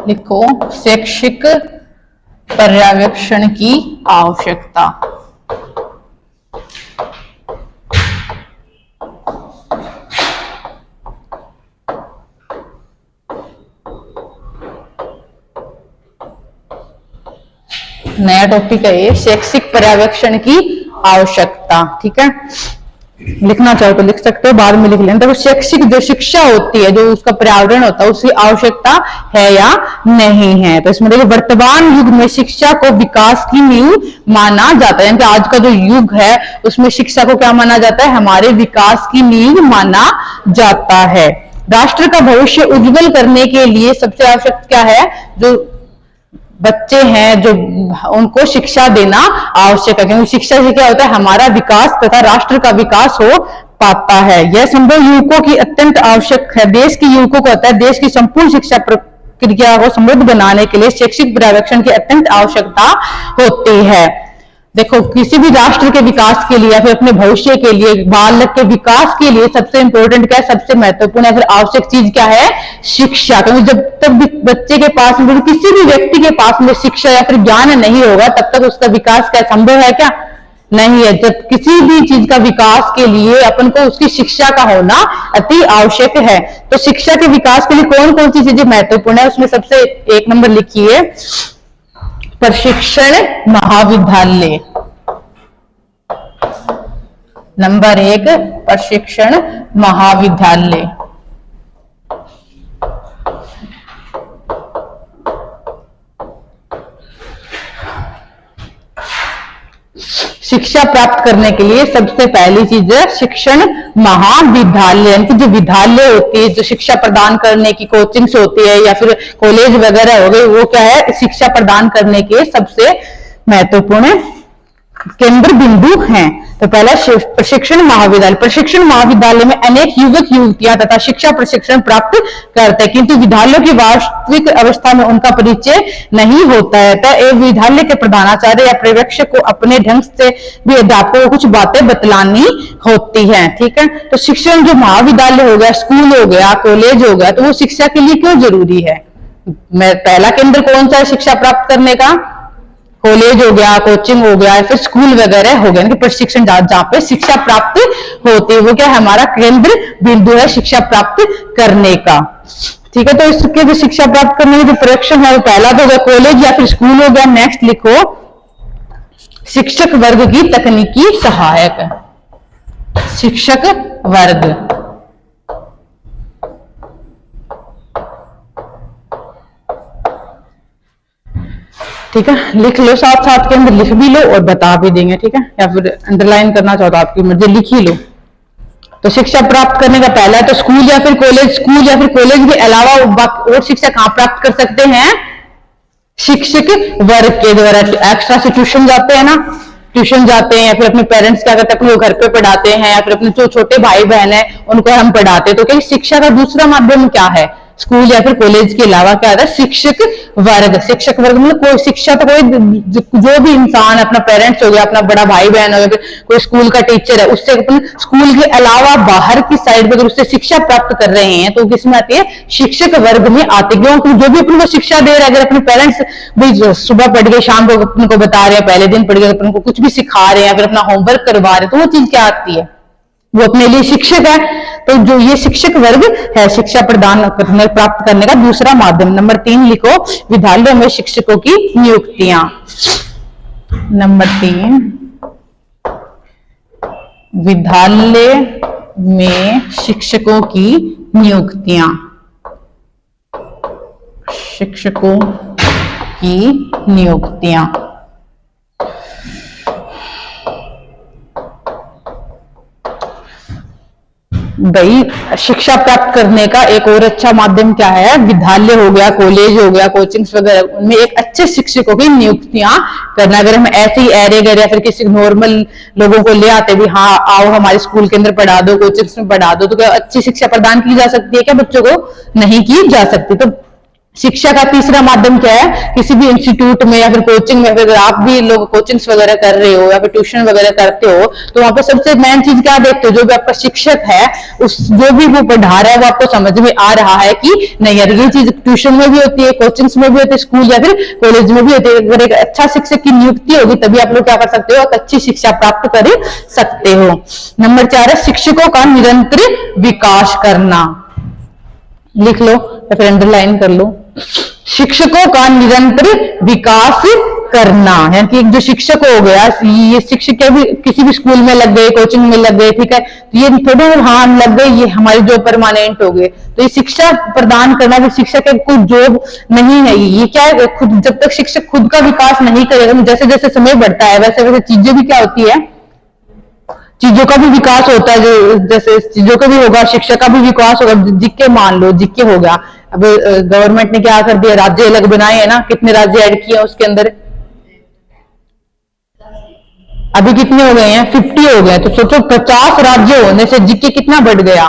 लिखो शैक्षिक पर्यवेक्षण की आवश्यकता। नया टॉपिक है ये, शैक्षिक पर्यवेक्षण की आवश्यकता। ठीक है, लिखना चाहो तो लिख सकते हो, बाद में लिख लेना। तो शैक्षिक जो शिक्षा होती है, जो उसका पर्यावरण होता है, उसकी आवश्यकता है या नहीं है। तो इसमें देखिए, वर्तमान युग में शिक्षा को विकास की नींव माना जाता है। यानी कि आज का जो युग है उसमें शिक्षा को क्या माना जाता है? हमारे विकास की नींव माना जाता है। राष्ट्र का भविष्य उज्जवल करने के लिए सबसे आवश्यक क्या है? जो बच्चे हैं, जो उनको शिक्षा देना आवश्यक है, क्योंकि शिक्षा से क्या होता है? हमारा विकास तथा राष्ट्र का विकास हो पाता है। यह संभव युवकों की अत्यंत आवश्यक है। देश के युवकों को होता है, देश की संपूर्ण शिक्षा प्रक्रिया को समृद्ध बनाने के लिए शैक्षिक पर्यवेक्षण की अत्यंत आवश्यकता होती है। देखो, किसी भी राष्ट्र के विकास के लिए या फिर अपने भविष्य के लिए, बालक के विकास के लिए सबसे इंपॉर्टेंट क्या है? सबसे महत्वपूर्ण या फिर आवश्यक चीज क्या है? शिक्षा। क्योंकि जब तक भी बच्चे के पास में, किसी भी व्यक्ति के पास में शिक्षा या फिर ज्ञान नहीं होगा, तब तक उसका विकास क्या संभव है? क्या नहीं है। जब किसी भी चीज का विकास के लिए अपन को उसकी शिक्षा का होना अति आवश्यक है। तो शिक्षा के विकास के लिए कौन कौन सी चीजें महत्वपूर्ण है? उसमें सबसे एक नंबर लिखिए, प्रशिक्षण महाविद्यालय। नंबर एक, प्रशिक्षण महाविद्यालय। शिक्षा प्राप्त करने के लिए सबसे पहली चीज है शिक्षण महाविद्यालय। यानी कि जो विद्यालय होती है, जो शिक्षा प्रदान करने की कोचिंग्स होती है या फिर कॉलेज वगैरह हो गए, वो क्या है? शिक्षा प्रदान करने के सबसे महत्वपूर्ण केंद्र बिंदु हैं। तो पहला प्रशिक्षण महाविद्यालय। प्रशिक्षण महाविद्यालय में अनेक युवक युवतियां तथा शिक्षा प्रशिक्षण प्राप्त करते हैं, किंतु विद्यालयों की वास्तविक अवस्था में उनका परिचय नहीं होता है। तो एक विद्यालय के प्रधानाचार्य या पर्यवेक्षक को अपने ढंग से भी अध्यापकों को कुछ बातें बतलानी होती है। ठीक है, तो शिक्षण जो महाविद्यालय हो गया, स्कूल हो गया, कॉलेज हो गया, तो वो शिक्षा के लिए क्यों जरूरी है? पहला केंद्र कौन सा है शिक्षा प्राप्त करने का? कॉलेज हो गया, कोचिंग हो गया, फिर स्कूल वगैरह हो गया, प्रशिक्षण जहाँ पे शिक्षा प्राप्त होती है, वो क्या है? हमारा केंद्र बिंदु है शिक्षा प्राप्त करने का। ठीक है, तो इसके जो शिक्षा प्राप्त करने के जो पर्यवेक्षण है, वो पहला तो हो गया कॉलेज या फिर स्कूल हो गया। नेक्स्ट लिखो, शिक्षक वर्ग की तकनीकी सहायक। शिक्षक वर्ग, ठीक है, लिख लो, साथ साथ के अंदर लिख भी लो और बता भी देंगे। ठीक है, या फिर अंडरलाइन करना चाहो तो आपकी मर्जी, लिख ही लो। तो शिक्षा प्राप्त करने का पहला है तो स्कूल या फिर कॉलेज। स्कूल या फिर कॉलेज के अलावा और शिक्षा कहाँ प्राप्त कर सकते हैं? शिक्षक वर्ग के द्वारा। एक्स्ट्रा से ट्यूशन जाते हैं ना, ट्यूशन जाते हैं या फिर अपने पेरेंट्स क्या करते हैं, अपने घर पे पढ़ाते हैं, या फिर अपने जो छोटे भाई बहन है उनको हम पढ़ाते हैं। तो क्या शिक्षा का दूसरा माध्यम क्या है? स्कूल या फिर कॉलेज के अलावा क्या आता है? शिक्षक वर्ग। शिक्षक वर्ग मतलब कोई शिक्षा तो कोई जो भी इंसान, अपना पेरेंट्स हो गया, अपना बड़ा भाई बहन हो गया, कोई स्कूल का टीचर है, उससे अपन स्कूल के अलावा बाहर की साइड पे अगर उससे शिक्षा प्राप्त कर रहे हैं तो किसमें आती है? शिक्षक वर्ग में आती है। क्योंकि जो भी अपन को शिक्षा दे रहे हैं, अगर अपने पेरेंट्स भी सुबह पढ़ के शाम को अपन को बता रहे हैं, पहले दिन पढ़ के अपन को कुछ भी सिखा रहे हैं, फिर अपना होमवर्क करवा रहे हैं, तो वो चीज क्या आती है? वो अपने लिए शिक्षक है। तो जो ये शिक्षक वर्ग है, शिक्षा प्रदान करने प्राप्त करने का दूसरा माध्यम। नंबर 3 लिखो, विद्यालयों में शिक्षकों की नियुक्तियां। नंबर 3, विद्यालय में शिक्षकों की नियुक्तियां। शिक्षकों की नियुक्तियां। भाई, शिक्षा प्राप्त करने का एक और अच्छा माध्यम क्या है? विद्यालय हो गया, कॉलेज हो गया, कोचिंग्स वगैरह, उनमें एक अच्छे शिक्षकों की नियुक्तियां करना। अगर हम ऐसे ही एरे गए या फिर किसी नॉर्मल लोगों को ले आते भी, हाँ आओ हमारे स्कूल के अंदर पढ़ा दो, कोचिंग्स में पढ़ा दो, तो क्या अच्छी शिक्षा प्रदान की जा सकती है क्या बच्चों को? नहीं की जा सकती। तो शिक्षा का तीसरा माध्यम क्या है? किसी भी इंस्टीट्यूट में या फिर कोचिंग में, अगर आप भी लोग कोचिंग्स वगैरह कर रहे हो या फिर ट्यूशन वगैरह करते हो, तो वहां पर सबसे मेन चीज क्या देखते हो? जो भी आपका शिक्षक है, उस जो भी वो पढ़ा रहा है वो आपको समझ में आ रहा है कि नहीं यार, ये चीज ट्यूशन में भी होती है, कोचिंग्स में भी होती है, स्कूल या फिर कॉलेज में भी होती है। अगर एक अच्छा शिक्षक की नियुक्ति होगी तभी आप लोग क्या कर सकते हो? एक अच्छी शिक्षा प्राप्त कर सकते हो। नंबर 4 है शिक्षकों का निरंतर विकास करना। लिख लो या फिर अंडरलाइन कर लो। शिक्षकों का निरंतर विकास करना, यानी कि एक जो शिक्षक हो गया, ये शिक्षक भी किसी भी स्कूल में लग गए, कोचिंग में लग गए, ठीक है, तो ये थोड़े हाँ लग गए, ये हमारे जो परमानेंट हो गए, तो ये शिक्षा प्रदान करना भी शिक्षक है, कोई जॉब नहीं है। ये क्या है? खुद जब तक शिक्षक खुद का विकास नहीं करेगा, जैसे जैसे समय बढ़ता है वैसे वैसे चीजें भी क्या होती है, चीजों का भी विकास होता है। जो जैसे चीजों का भी होगा, शिक्षा का भी विकास होगा। जिक्के मान लो, जिक्के हो गया, अब गवर्नमेंट ने क्या कर दिया, राज्य अलग बनाए हैं ना, कितने राज्य ऐड किए उसके अंदर, अभी कितने हो गए हैं? 50 हो गए। तो सोचो 50 राज्य होने से जिक्के कितना बढ़ गया,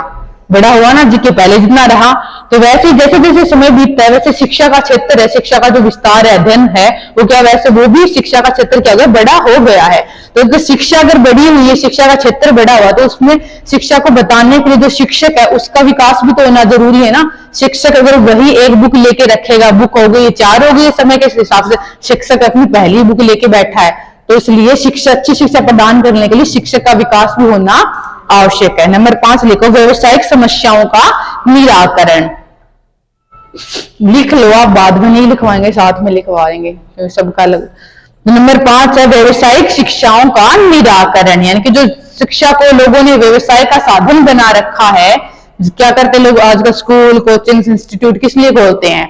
बड़ा हुआ ना, जिक्के पहले जितना रहा। तो वैसे जैसे जैसे समय बीतता है वैसे शिक्षा का क्षेत्र है, शिक्षा का जो विस्तार है, अध्ययन है, वो क्या वैसे वो भी शिक्षा का क्षेत्र क्या हो गया, बड़ा हो गया है। तो शिक्षा अगर बड़ी हुई है, शिक्षा का क्षेत्र बड़ा हुआ, तो उसमें शिक्षा को बताने के लिए जो शिक्षक है उसका विकास भी तो होना जरूरी है ना। शिक्षक अगर वही एक बुक लेके रखेगा, बुक हो गई 4 हो गई, समय के हिसाब से शिक्षक अपनी पहली बुक लेके बैठा है, तो इसलिए शिक्षा, अच्छी शिक्षा प्रदान करने के लिए शिक्षक का विकास भी होना आवश्यक है। नंबर 5 लिखो, व्यवसायिक समस्याओं का निराकरण। लिख लो, आप बाद में नहीं लिखवाएंगे, साथ में लिखवाएंगे सबका अलग। नंबर 5 है व्यवसायिक शिक्षाओं का निराकरण, यानी कि जो शिक्षा को लोगों ने व्यवसाय का साधन बना रखा है। क्या करते लोग आजकल? स्कूल, कोचिंग, इंस्टीट्यूट किस लिए खोलते हैं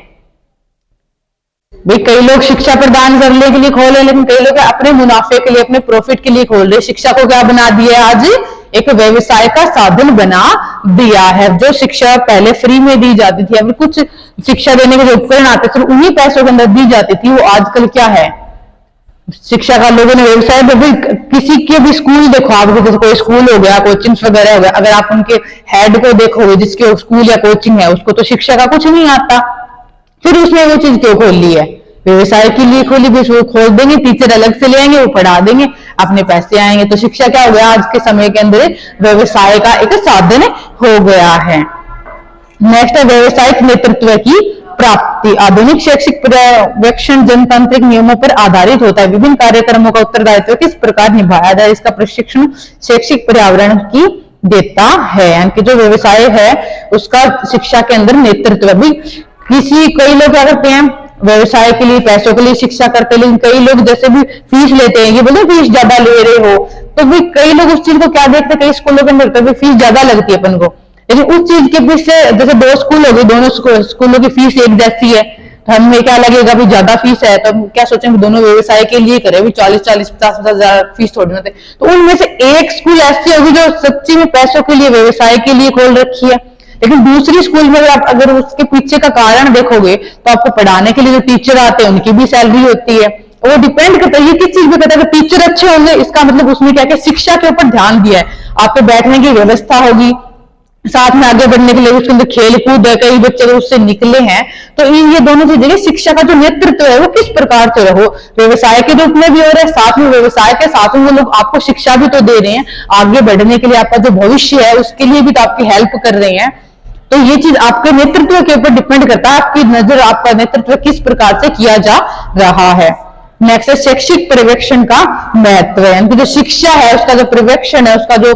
भाई? कई लोग शिक्षा प्रदान करने के लिए खोले, लेकिन कई लोग अपने मुनाफे के लिए, अपने प्रॉफिट के लिए खोल रहे। शिक्षा को क्या बना दिया आज? एक व्यवसाय का साधन बना दिया है। जो शिक्षा पहले फ्री में दी जाती थी, अभी कुछ शिक्षा देने के जो उपकरण आते थे उन्हीं पैसों के अंदर दी जाती थी, वो आजकल क्या है? शिक्षा का लोगों ने व्यवसाय, किसी के भी स्कूल देखो आप, जैसे कोई स्कूल हो गया, कोचिंग वगैरह हो गया, अगर आप उनके हेड को देखोगे जिसके स्कूल या कोचिंग है, उसको तो शिक्षा का कुछ नहीं आता, फिर उसने वो चीज क्यों खोल ली है? व्यवसाय के लिए खोली, भी वो खोल देंगे, टीचर अलग से ले आएंगे, वो पढ़ा देंगे, अपने पैसे आएंगे। तो शिक्षा क्या हो गया आज के समय के अंदर? व्यवसाय का एक साधन हो गया है। नेक्स्ट है व्यवसायिक नेतृत्व की प्राप्ति। आधुनिक शैक्षिक पर्यवेक्षण जनतांत्रिक नियमों पर आधारित होता है। विभिन्न कार्यक्रमों का उत्तरदायित्व किस प्रकार निभाया जाए, इसका प्रशिक्षण शैक्षिक पर्यावरण की देता है। यानी कि जो व्यवसाय है उसका शिक्षा के अंदर नेतृत्व भी, कई लोग क्या करते हैं, व्यवसाय के लिए, पैसों के लिए शिक्षा करते हैं, लेकिन कई लोग जैसे भी फीस लेते हैं, ये बोलते फीस ज्यादा ले रहे हो, तो भी कई लोग उस चीज को क्या देखते हैं, कई स्कूलों के अंदर तो फीस ज्यादा लगती है अपन को, लेकिन उस चीज के पीछे जैसे 2 स्कूल हो गए, दोनों स्कूलों की फीस एक जैसी है, तो हमें क्या लगेगा भी ज्यादा फीस है, तो हम क्या सोचेंगे दोनों व्यवसाय के लिए करें, भी 40-50 हजार फीस थोड़ी ना थे। तो उनमें से एक स्कूल ऐसी होगी जो सच्ची में पैसों के लिए, व्यवसाय के लिए खोल रखी है, लेकिन दूसरी स्कूल में आप अगर उसके पीछे का कारण देखोगे तो आपको पढ़ाने के लिए जो टीचर आते हैं उनकी भी सैलरी होती है। वो डिपेंड करता है, ये किस चीज पे करता है, कि टीचर अच्छे होंगे इसका मतलब उसमें क्या शिक्षा के ऊपर ध्यान दिया है, आपको बैठने की व्यवस्था होगी, साथ में आगे बढ़ने के लिए उसके अंदर खेल कूद है, कई बच्चे अगर उससे निकले हैं, तो ये दोनों चीजें, शिक्षा का जो नेतृत्व है वो किस प्रकार से हो, व्यवसाय के रूप में भी हो रहा है, साथ में व्यवसाय के साथ में वो लोग आपको शिक्षा भी तो दे रहे हैं, आगे बढ़ने के लिए, आपका जो भविष्य है उसके लिए भी तो आपकी हेल्प कर रहे हैं। तो ये चीज आपके नेतृत्व के ऊपर डिपेंड करता है, आपकी नजर, आपका नेतृत्व किस प्रकार से किया जा रहा है। नेक्स्ट है शैक्षिक पर्यवेक्षण का महत्व, यानी कि जो शिक्षा है उसका जो पर्यवेक्षण है, उसका जो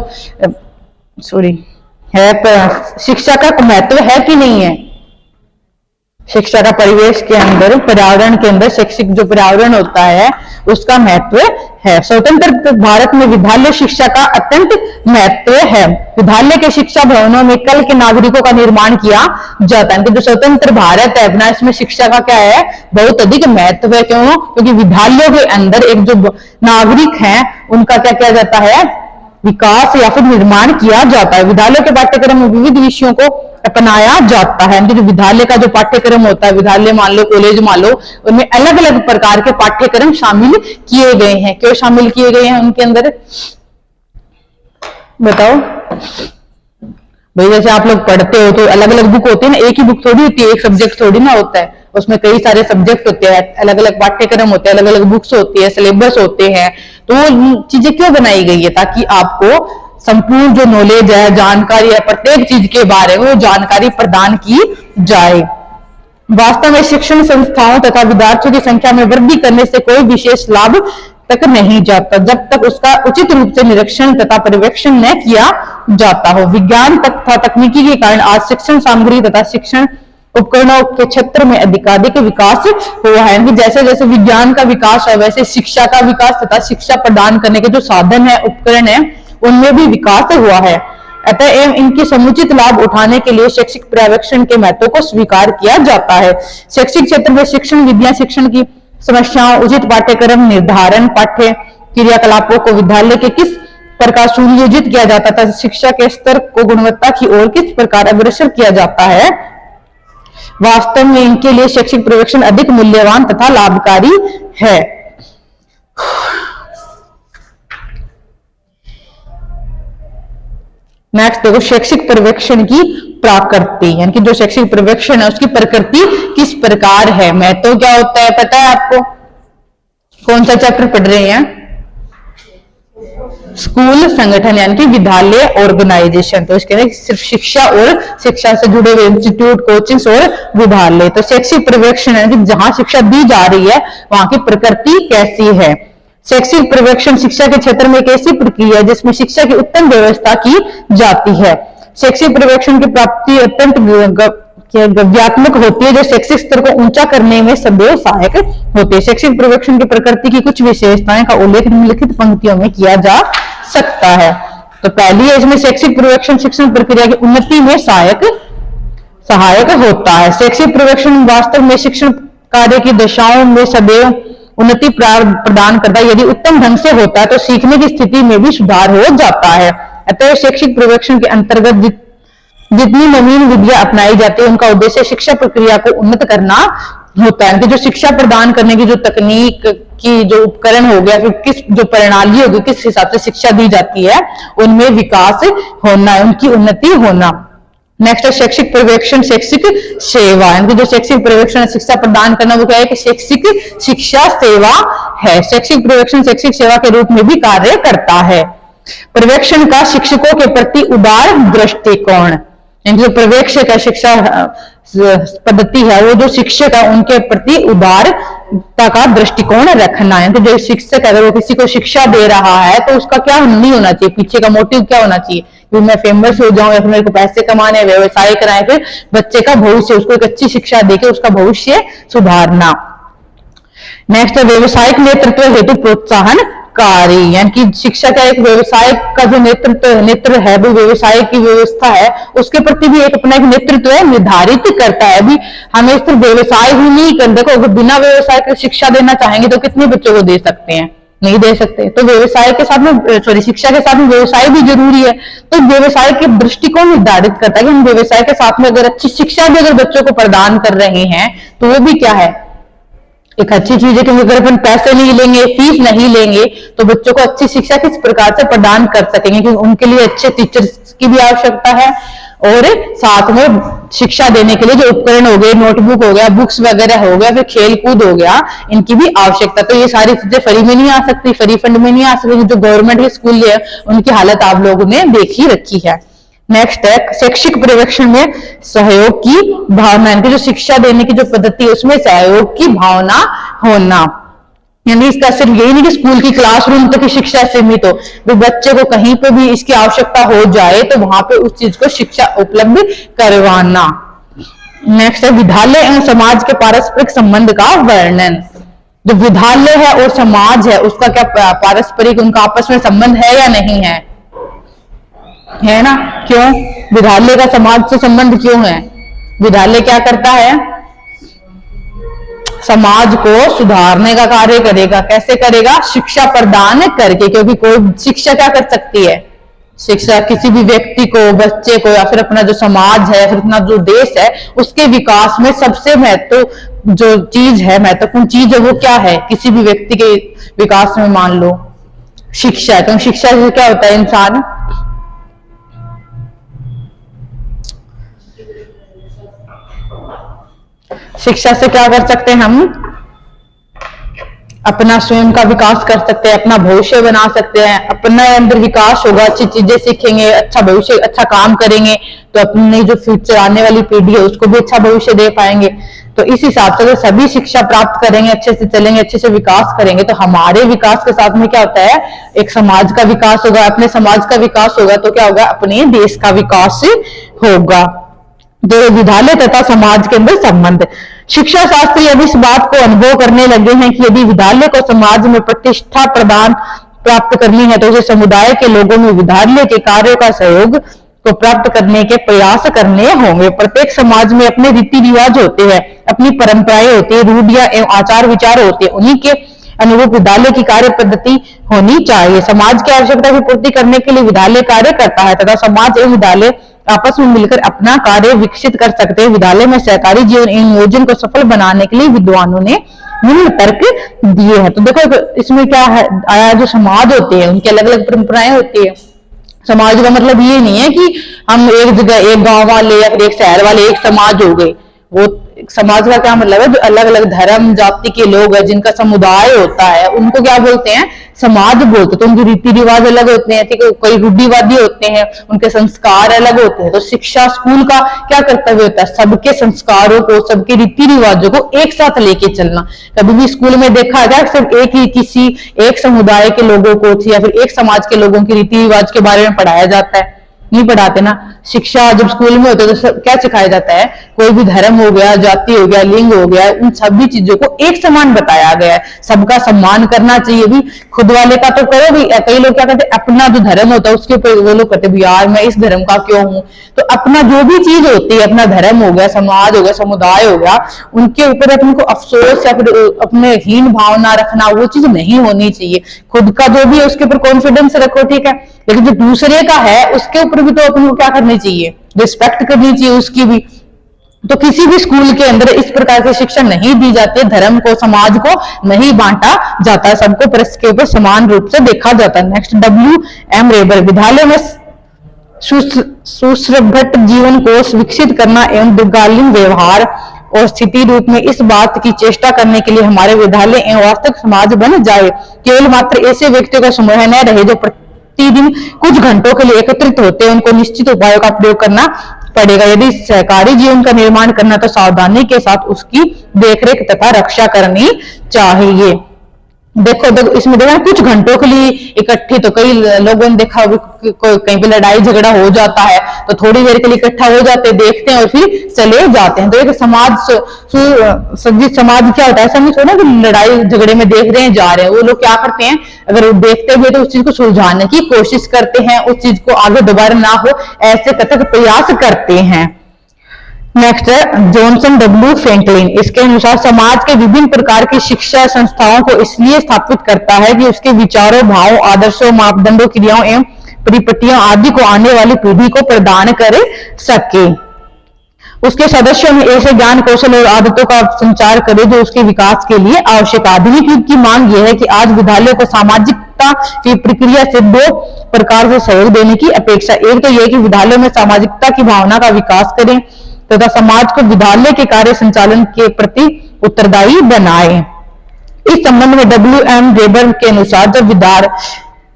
शिक्षा का महत्व है कि नहीं है। शिक्षा का परिवेश के अंदर, पर्यावरण के अंदर, शैक्षिक जो पर्यावरण होता है उसका महत्व है। स्वतंत्र भारत में विद्यालय शिक्षा का अत्यंत महत्व है। विद्यालय के शिक्षा भवनों में कल के नागरिकों का निर्माण किया जाता है। जो स्वतंत्र भारत है अपना, इसमें शिक्षा का क्या है, बहुत अधिक महत्व है। क्यों? क्योंकि विद्यालयों के अंदर एक जो नागरिक है उनका क्या किया जाता है, विकास या फिर निर्माण किया जाता है। विद्यालय के पाठ्यक्रम में विविध विषयों को अपनाया जाता है। जो विद्यालय का जो पाठ्यक्रम होता है, विद्यालय मान लो, कॉलेज मान लो, उनमें अलग अलग प्रकार के पाठ्यक्रम शामिल किए गए हैं। क्यों शामिल किए गए हैं उनके अंदर, बताओ भाई। जैसे आप लोग पढ़ते हो तो अलग अलग बुक होती है ना, एक ही बुक थोड़ी होती है, एक सब्जेक्ट थोड़ी ना होता है, उसमें कई सारे सब्जेक्ट होते हैं, अलग अलग पाठ्यक्रम होते हैं, अलग अलग बुक्स होती है, सिलेबस होते हैं। तो वो चीजें क्यों बनाई गई है? ताकि आपको संपूर्ण जो नॉलेज है, जानकारी है, प्रत्येक चीज के बारे में वो जानकारी प्रदान की जाए। वास्तव में शिक्षण संस्थाओं तथा विद्यार्थियों की संख्या में वृद्धि करने से कोई विशेष लाभ तक नहीं जाता जब तक उसका उचित रूप से निरीक्षण तथा पर्यवेक्षण न किया जाता हो। विज्ञान तथा तकनीकी के कारण आज शिक्षण सामग्री तथा शिक्षण उपकरणों के क्षेत्र में अधिकाधिक विकास हुआ है। कि जैसे जैसे विज्ञान का विकास है वैसे शिक्षा का विकास तथा शिक्षा प्रदान करने के जो साधन है, उपकरण है, उनमें भी विकास हुआ है। अतः एवं इनकी समुचित लाभ उठाने के लिए शैक्षिक पर्यवेक्षण के महत्व को स्वीकार किया जाता है। शैक्षिक क्षेत्र में शिक्षण विधियां, शिक्षण की समस्याओं, उचित पाठ्यक्रम निर्धारण, पाठ्य क्रियाकलापों को विद्यालय के किस प्रकार सुनियोजित किया जाता था, शिक्षा के स्तर को गुणवत्ता की ओर किस प्रकार अग्रसर किया जाता है, वास्तव में इनके लिए शैक्षिक पर्यवेक्षण अधिक मूल्यवान तथा लाभकारी है। नेक्स्ट देखो, शैक्षिक पर्यवेक्षण की प्रकृति, यानी कि जो शैक्षिक पर्यवेक्षण है उसकी प्रकृति किस प्रकार है, महत्व क्या होता है, पता है आपको? कौन सा चैप्टर पढ़ रहे हैं? स्कूल संगठन यानी कि विद्यालय ऑर्गेनाइजेशन। तो इसके सिर्फ शिक्षा और शिक्षा से जुड़े हुए इंस्टीट्यूट, कोचिंग्स और विद्यालय। तो शैक्षिक पर्यवेक्षण यानी कि जहां शिक्षा दी जा रही है वहां की प्रकृति कैसी है। शैक्षिक पर्यवेक्षण शिक्षा के क्षेत्र में एक ऐसी प्रक्रिया है जिसमें शिक्षा की उत्तम व्यवस्था की जाती है। शैक्षिक पर्यवेक्षण की प्राप्ति अत्यंत गव्यात्मक होती है जो शैक्षिक स्तर को ऊंचा करने में सदैव सहायक होती है। शैक्षिक पर्यवेक्षण की प्रकृति की कुछ विशेषताएं का उल्लेख निम्नलिखित पंक्तियों में किया जा सकता है। तो पहली है, इसमें शैक्षिक पर्यवेक्षण शिक्षण प्रक्रिया की उन्नति में सहायक होता है। शैक्षिक पर्यवेक्षण वास्तव में शिक्षण कार्य की दशाओं में सदैव उन्नति प्रदान करता है। यदि उत्तम ढंग से होता है तो सीखने की स्थिति में भी सुधार हो जाता है। अतः शैक्षिक पर्यवेक्षण के अंतर्गत जितनी नवीन विधियां अपनाई जाती है उनका उद्देश्य शिक्षा प्रक्रिया को उन्नत करना होता है। कि जो शिक्षा प्रदान करने की जो तकनीक की जो उपकरण हो गया, फिर किस जो प्रणाली होगी, किस हिसाब से शिक्षा दी जाती है, उनमें विकास होना, उनकी उन्नति होना। नेक्स्ट है शैक्षिक पर्यवेक्षण शैक्षिक सेवा। यानी जो शैक्षिक पर्यवेक्षण शिक्षा प्रदान करना वो क्या है कि शैक्षिक शिक्षा सेवा है। शैक्षिक पर्यवेक्षण शैक्षिक सेवा के रूप में भी कार्य करता है। पर्यवेक्षण का शिक्षकों के प्रति उदार दृष्टिकोण, जो पर्यवेक्षक है, शिक्षा पद्धति है, वो जो शिक्षक है उनके प्रति उदारता का दृष्टिकोण रखना है। तो जो शिक्षक अगर वो किसी को शिक्षा दे रहा है तो उसका क्या नहीं होना चाहिए, पीछे का मोटिव क्या होना चाहिए कि मैं फेमस हो जाऊं या फिर मेरे को पैसे कमाने, व्यवसाय कराए, फिर बच्चे का भविष्य, उसको एक अच्छी शिक्षा देके उसका भविष्य सुधारना। नेक्स्ट है व्यवसायिक नेतृत्व हेतु प्रोत्साहन कार्य, यानी कि शिक्षा का एक व्यवसाय का जो नेतृत्व है, वो व्यवसाय की व्यवस्था है, उसके प्रति भी एक अपना एक नेतृत्व निर्धारित करता है। अभी हमें सिर्फ व्यवसाय ही नहीं कर, देखो अगर बिना व्यवसाय के शिक्षा देना चाहेंगे तो कितने बच्चों को दे सकते हैं, नहीं दे सकते। तो व्यवसाय के साथ में शिक्षा के साथ में व्यवसाय भी जरूरी है। तो व्यवसाय के दृष्टिकोण निर्धारित करता है कि हम व्यवसाय के साथ में अगर अच्छी शिक्षा भी अगर बच्चों को प्रदान कर रहे हैं तो वो भी क्या है, एक अच्छी चीज है। क्योंकि अगर अपन पैसे नहीं लेंगे, फीस नहीं लेंगे तो बच्चों को अच्छी शिक्षा किस प्रकार से प्रदान कर सकेंगे, क्योंकि उनके लिए अच्छे टीचर्स की भी आवश्यकता है और साथ में शिक्षा देने के लिए जो उपकरण हो गए, नोटबुक हो गया, बुक्स वगैरह हो गया, फिर खेल कूद हो गया, इनकी भी आवश्यकता। तो ये सारी चीजें फ्री में नहीं आ सकती, फ्री फंड में नहीं आ सकती। जो गवर्नमेंट के स्कूल है उनकी हालत आप लोगों ने देख ही रखी है। नेक्स्ट है शैक्षिक पर्यवेक्षण में सहयोग की भावना, यानी जो शिक्षा देने की जो पद्धति है उसमें सहयोग की भावना होना। यानी इसका सिर्फ यही नहीं कि स्कूल की क्लासरूम तक की शिक्षा सीमित हो, तो बच्चे को कहीं पे भी इसकी आवश्यकता हो जाए तो वहां पे उस चीज को शिक्षा उपलब्ध करवाना। नेक्स्ट है विद्यालय एवं समाज के पारस्परिक संबंध का वर्णन। जो विद्यालय है और समाज है उसका क्या पारस्परिक, उनका आपस में संबंध है या नहीं है, है ना? क्यों विद्यालय का समाज से संबंध क्यों है? विद्यालय क्या करता है, समाज को सुधारने का कार्य करेगा। कैसे करेगा? शिक्षा प्रदान करके। क्योंकि कोई शिक्षा क्या कर सकती है, शिक्षा किसी भी व्यक्ति को, बच्चे को, या फिर अपना जो समाज है या फिर अपना जो देश है उसके विकास में सबसे महत्व जो चीज है, महत्वपूर्ण चीज है, वो क्या है किसी भी व्यक्ति के विकास में? मान लो शिक्षा। तो शिक्षा से क्या होता है, इंसान शिक्षा से क्या कर सकते हैं हम? अपना स्वयं का विकास कर सकते हैं, अपना भविष्य बना सकते हैं, अपना अंदर विकास होगा, अच्छी चीजें सीखेंगे, अच्छा भविष्य, अच्छा काम करेंगे तो अपनी जो फ्यूचर आने वाली पीढ़ी है उसको भी अच्छा भविष्य दे पाएंगे। तो इस हिसाब से अगर सभी शिक्षा प्राप्त करेंगे, अच्छे से चलेंगे, अच्छे से विकास करेंगे तो हमारे विकास के साथ में क्या होता है, एक समाज का विकास होगा, अपने समाज का विकास होगा तो क्या होगा, अपने देश का विकास होगा। जो विद्यालय तथा समाज के अंदर संबंध, शिक्षा शास्त्री अब इस बात को अनुभव करने लगे हैं कि यदि विद्यालय को समाज में प्रतिष्ठा प्रदान प्राप्त करनी है तो उसे समुदाय के लोगों में विद्यालय के कार्यों का सहयोग को प्राप्त करने के प्रयास करने होंगे। प्रत्येक समाज में अपने रीति रिवाज होते हैं, अपनी परंपराएं होती है, रूढ़ियां एवं आचार विचार होते हैं, उन्हीं के अनुरूप विद्यालय की कार्य पद्धति होनी चाहिए। समाज की आवश्यकता की पूर्ति करने के लिए विद्यालय कार्य करता है तथा समाज एवं विद्यालय आपस में मिलकर अपना कार्य विकसित कर सकते हैं। विद्यालय में सहकारी जीवन एवं नियोजन को सफल बनाने के लिए विद्वानों ने निम्न तर्क दिए हैं। तो देखो इसमें क्या है आया, जो समाज होते हैं उनकी अलग अलग परंपराएं होती है। समाज का मतलब ये नहीं है कि हम एक जगह एक गांव वाले या फिर एक शहर वाले एक समाज हो गए। वो समाज का क्या मतलब है, जो अलग अलग धर्म जाति के लोग हैं जिनका समुदाय होता है उनको क्या बोलते हैं, समाज बोलते हैं। तो उनके रीति रिवाज अलग होते हैं, ठीक है, कई रूढ़िवादी होते हैं, उनके संस्कार अलग होते हैं। तो शिक्षा स्कूल का क्या कर्तव्य होता है, सबके संस्कारों को, सबके रीति रिवाजों को एक साथ लेके चलना। कभी भी स्कूल में देखा जाए सिर्फ एक ही किसी एक समुदाय के लोगों को या फिर एक समाज के लोगों के रीति रिवाज के बारे में पढ़ाया जाता है, नहीं पढ़ाते ना। शिक्षा जब स्कूल में होते तो क्या सिखाया जाता है, कोई भी धर्म हो गया, जाति हो गया, लिंग हो गया, उन सभी चीजों को एक समान बताया गया है। सबका सम्मान करना चाहिए। भी खुद वाले का तो करो भी, कई लोग क्या करते हैं अपना जो धर्म होता है उसके ऊपर वो लोग कहते हैं यार मैं इस धर्म का क्यों हूं। तो अपना जो भी चीज होती है, अपना धर्म हो गया, समाज हो गया, समुदाय हो गया, उनके ऊपर अपने को अफसोस या फिर अपने हीन भावना रखना, वो चीज नहीं होनी चाहिए। खुद का जो भी है उसके ऊपर कॉन्फिडेंस रखो, ठीक है, लेकिन जो दूसरे का है उसके ऊपर भी तो अपन को क्या करनी चाहिए, रिस्पेक्ट करनी चाहिए उसकी भी। तो किसी भी स्कूल के अंदर इस प्रकार की शिक्षा नहीं दी जाती है, धर्म को, समाज को नहीं बांटा जाता है, सबको परस्पर के ऊपर समान रूप से देखा जाता है। नेक्स्ट WM रेबर, विद्यालय में सुश्रभट जीवन को विकसित करना एवं दीर्घकालीन व्यवहार और स्थिति रूप में इस बात की चेष्टा करने के लिए हमारे विद्यालय एवं वास्तविक समाज बन जाए। केवल मात्र ऐसे व्यक्तियों का समूह न रहे जो प्रतिदिन कुछ घंटों के लिए एकत्रित होते हैं, उनको निश्चित उपायों का प्रयोग करना पड़ेगा। यदि सहकारी जीवन का निर्माण करना तो सावधानी के साथ उसकी देखरेख तथा रक्षा करनी चाहिए। देखो इसमें देखा कुछ घंटों के लिए इकट्ठे, तो कई लोगों ने देखा कहीं पे लड़ाई झगड़ा हो जाता है तो थोड़ी देर के लिए इकट्ठा हो जाते हैं, देखते हैं और फिर चले जाते हैं। तो एक समाज समाज क्या होता है, ऐसा नहीं सोना कि लड़ाई झगड़े में देख रहे हैं जा रहे हैं, वो लोग क्या करते हैं अगर देखते हुए तो उस चीज को सुलझाने की कोशिश करते हैं, उस चीज को आगे दोबारा ना हो ऐसे कतक प्रयास करते हैं। नेक्स्ट है जॉनसन W फ्रैंकलिन, इसके अनुसार समाज के विभिन्न प्रकार की शिक्षा संस्थाओं को इसलिए स्थापित करता है कि उसके विचारों, भावों, आदर्शों, मापदंडों, क्रियाओं एवं परिपटियों आदि को आने वाली पीढ़ी को प्रदान कर सके। उसके सदस्यों में ऐसे ज्ञान, कौशल और आदतों का संचार करे जो उसके विकास के लिए आवश्यक। आधुनिक युग की मांग यह है कि आज विद्यालय को सामाजिकता की प्रक्रिया से दो प्रकार से सहयोग देने की अपेक्षा। एक तो यह कि विद्यालय में सामाजिकता की भावना का विकास करें तथा समाज को विद्यालय के कार्य संचालन के प्रति उत्तरदायी बनाए। इस संबंध में WM रेबर के अनुसार जब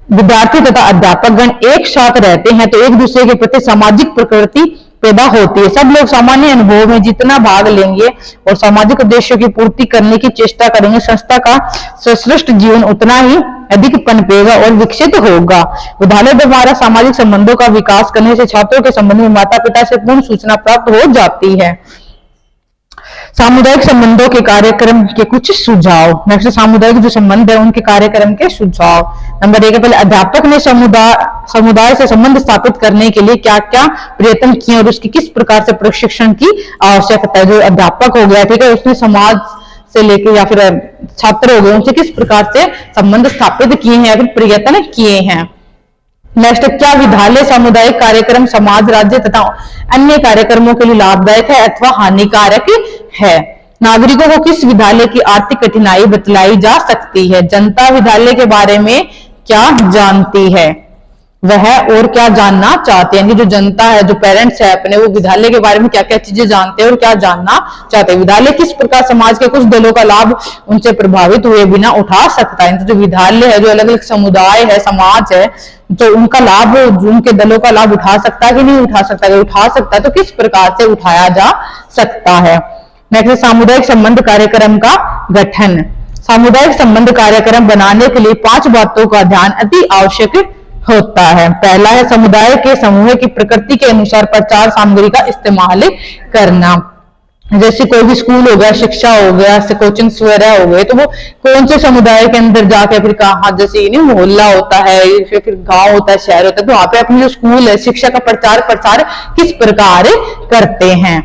विद्यार्थी तथा अध्यापक गण एक साथ रहते हैं तो एक दूसरे के प्रति सामाजिक प्रकृति पैदा होती है। सब लोग सामान्य अनुभव में जितना भाग लेंगे और सामाजिक उद्देश्यों की पूर्ति करने की चेष्टा करेंगे, संस्था का सश्रेष्ठ जीवन उतना ही अधिक पनपेगा और विकसित होगा। विद्यालय द्वारा सामाजिक संबंधों का विकास करने से छात्रों के संबंध में माता पिता से पूर्ण सूचना प्राप्त हो जाती है। सामुदायिक संबंधों के कार्यक्रम के कुछ सुझाव। नेक्स्ट सामुदायिक जो संबंध है उनके कार्यक्रम के सुझाव। नंबर 1 पहले अध्यापक ने समुदाय से संबंध स्थापित करने के लिए क्या क्या प्रयत्न किए और उसकी किस प्रकार से प्रशिक्षण की आवश्यकता है। जो अध्यापक हो गया, ठीक है, उसने समाज से लेकर या फिर छात्र हो गए उनसे किस प्रकार से संबंध स्थापित किए हैं या फिर प्रयत्न किए हैं। नेक्स्ट, क्या विद्यालय सामुदायिक कार्यक्रम समाज, राज्य तथा अन्य कार्यक्रमों के लिए लाभदायक है अथवा हानिकारक है। नागरिकों को किस विद्यालय की आर्थिक कठिनाई बतलाई जा सकती है। जनता विद्यालय के बारे में क्या जानती है। वह और क्या जानना चाहते हैं। जो जनता है, जो पेरेंट्स है अपने, वो विद्यालय के बारे में क्या क्या चीजें जानते हैं और क्या जानना चाहते हैं। विद्यालय किस प्रकार समाज के कुछ दलों का लाभ उनसे प्रभावित हुए बिना उठा सकता है। जो विद्यालय है, जो अलग अलग समुदाय है, समाज है, तो उनका लाभ, उनके दलों का लाभ उठा सकता है कि नहीं उठा सकता। अगर उठा सकता है तो किस प्रकार से उठाया जा सकता है। नेक्स्ट, सामुदायिक संबंध कार्यक्रम का गठन। सामुदायिक संबंध कार्यक्रम बनाने के लिए 5 बातों का ध्यान अति आवश्यक होता है। पहला है समुदाय के समूह की प्रकृति के अनुसार प्रचार सामग्री का इस्तेमाल करना। जैसे कोई भी स्कूल हो गया, शिक्षा हो गया, जैसे कोचिंग वगैरह हो गए, तो वो कौन से समुदाय के अंदर जाके फिर कहा, जैसे नहीं मोहल्ला होता है, फिर गांव होता है, शहर होता है, तो वहां पे अपनी जो स्कूल है, शिक्षा का प्रचार प्रसार किस प्रकार करते हैं।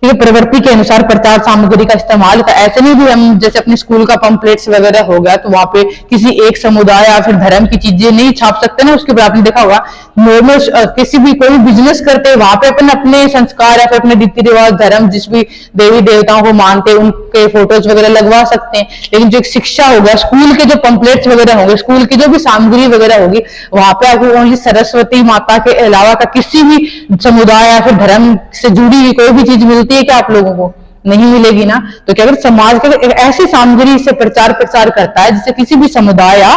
ये प्रवृत्ति के अनुसार प्रचार सामग्री का इस्तेमाल का। ऐसे नहीं भी हम जैसे अपने स्कूल का पंपलेट्स वगैरह हो गया तो वहां पे किसी एक समुदाय या फिर धर्म की चीजें नहीं छाप सकते ना। उसके बाद आपने देखा होगा नॉर्मल किसी भी कोई बिजनेस करते हैं वहां पे अपन अपने संस्कार या फिर अपने रीति रिवाज, धर्म, जिस भी देवी देवताओं को मानते हैं उनके फोटोज वगैरह लगवा सकते हैं। लेकिन जो एक शिक्षा होगा, स्कूल के जो पंपलेट्स वगैरह होंगे, स्कूल की जो भी सामग्री वगैरह होगी, वहां पे आपको ओनली सरस्वती माता के अलावा का किसी भी समुदाय या फिर धर्म से जुड़ी हुई कोई भी चीज मिलती है क्या आप लोगों को? नहीं मिलेगी ना। तो क्या अगर समाज का ऐसी सामग्री से प्रचार प्रसार करता है जिससे किसी भी समुदाय या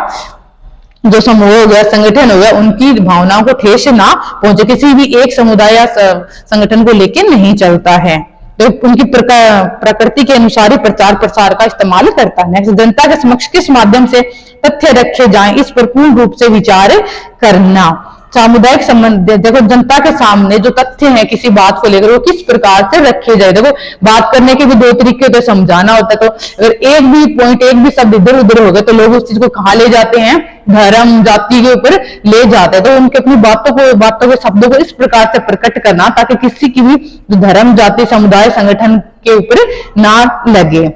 जो समूह हो गया, संगठन हो गया, उनकी भावनाओं को ठेस ना पहुंचे, किसी भी एक समुदाय या संगठन को लेकर नहीं चलता है, तो उनकी प्रकृति के अनुसार ही प्रचार प्रसार का इस्तेमाल करता है। जनता के समक्ष किस माध्यम से तथ्य रखे जाएं, इस पर पूर्ण रूप से विचार करना। सामुदायिक संबंध, देखो जनता के सामने जो तथ्य है किसी बात को लेकर वो किस प्रकार से रखे जाए। देखो बात करने के भी 2 तरीके होते हैं, समझाना होता है। तो अगर एक भी पॉइंट, एक भी शब्द इधर उधर हो गए तो लोग उस चीज को कहाँ ले जाते हैं, धर्म जाति के ऊपर ले जाते हैं। तो उनके अपनी बातों के शब्दों को इस प्रकार से प्रकट करना ताकि किसी की भी धर्म, जाति, समुदाय, संगठन के ऊपर ना लगे।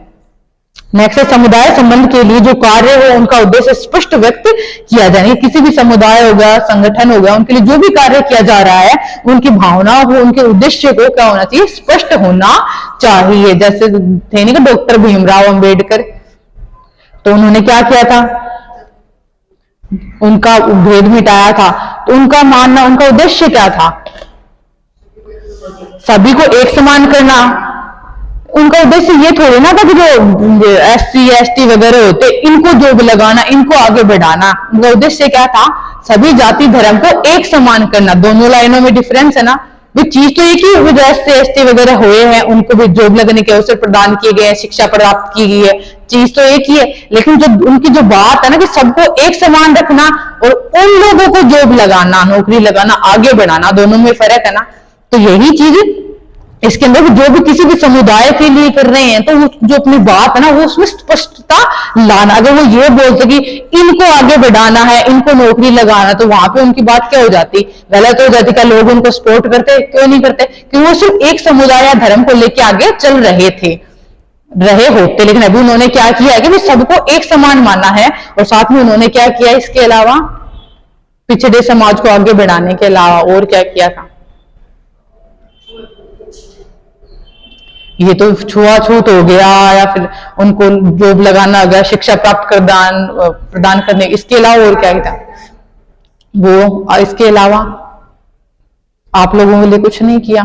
नेक्स्ट, समुदाय संबंध के लिए जो कार्य हो उनका उद्देश्य स्पष्ट व्यक्त किया जाए। किसी भी समुदाय हो गया, संगठन हो गया, उनके लिए जो भी कार्य किया जा रहा है उनकी भावना को, उनके उद्देश्य को क्या होना चाहिए, स्पष्ट होना चाहिए। जैसे थे नहीं डॉक्टर भीमराव अंबेडकर, तो उन्होंने क्या किया था, उनका भेद मिटाया था। तो उनका मानना, उनका उद्देश्य क्या था, सभी को एक समान करना। उनका उद्देश्य ये थोड़ी ना था कि जो SC ST वगैरह होते इनको जॉब लगाना, इनको आगे बढ़ाना। उनका उद्देश्य क्या था, सभी जाति धर्म को एक समान करना। दोनों लाइनों में डिफरेंस है ना, वे चीज तो एक ही, जो SC ST वगैरह हुए हैं उनको भी जॉब लगने के अवसर प्रदान किए गए हैं, शिक्षा प्राप्त की गई है, चीज तो एक ही है। लेकिन जो उनकी जो बात है ना कि सबको एक समान रखना और उन लोगों को जॉब लगाना, नौकरी लगाना, आगे बढ़ाना, दोनों में फर्क है ना। तो यही चीज इसके अंदर जो भी किसी भी समुदाय के लिए कर रहे हैं तो जो अपनी बात है ना वो उसमें स्पष्टता लाना। अगर वो ये बोलते कि इनको आगे बढ़ाना है, इनको नौकरी लगाना, तो वहां पे उनकी बात क्या हो जाती, गलत हो जाती। क्या लोग उनको सपोर्ट करते, क्यों नहीं करते, क्योंकि वो सिर्फ एक समुदाय या धर्म को लेकर आगे चल रहे होते। लेकिन अभी उन्होंने क्या किया है कि वो सबको एक समान माना है और साथ में उन्होंने क्या किया, इसके अलावा पिछड़े समाज को आगे बढ़ाने के अलावा और क्या किया था, ये तो छुआछूत हो गया या फिर उनको जॉब लगाना हो गया, शिक्षा प्राप्त प्रदान करने, इसके अलावा और क्या था वो। इसके अलावा आप लोगों के लिए कुछ नहीं किया,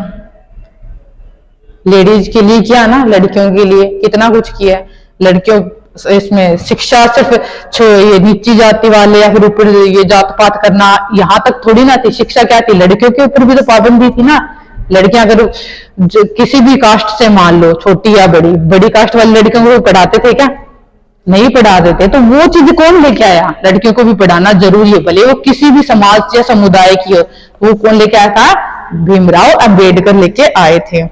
लेडीज के लिए किया ना, लड़कियों के लिए कितना कुछ किया है। लड़कियों इसमें शिक्षा सिर्फ ये नीची जाति वाले या फिर ऊपर ये जात पात करना यहाँ तक थोड़ी ना थी। शिक्षा क्या थी, लड़कियों के ऊपर भी तो पाबंदी थी ना। लड़कियां अगर किसी भी कास्ट से मान लो, छोटी या बड़ी कास्ट वाली लड़कियों को पढ़ाते थे क्या, नहीं पढ़ा देते। तो वो चीज कौन लेके आया, लड़कियों को भी पढ़ाना जरूरी है, भले वो किसी भी समाज या समुदाय की हो। वो कौन लेके आया था, भीमराव अंबेडकर लेके आए थे।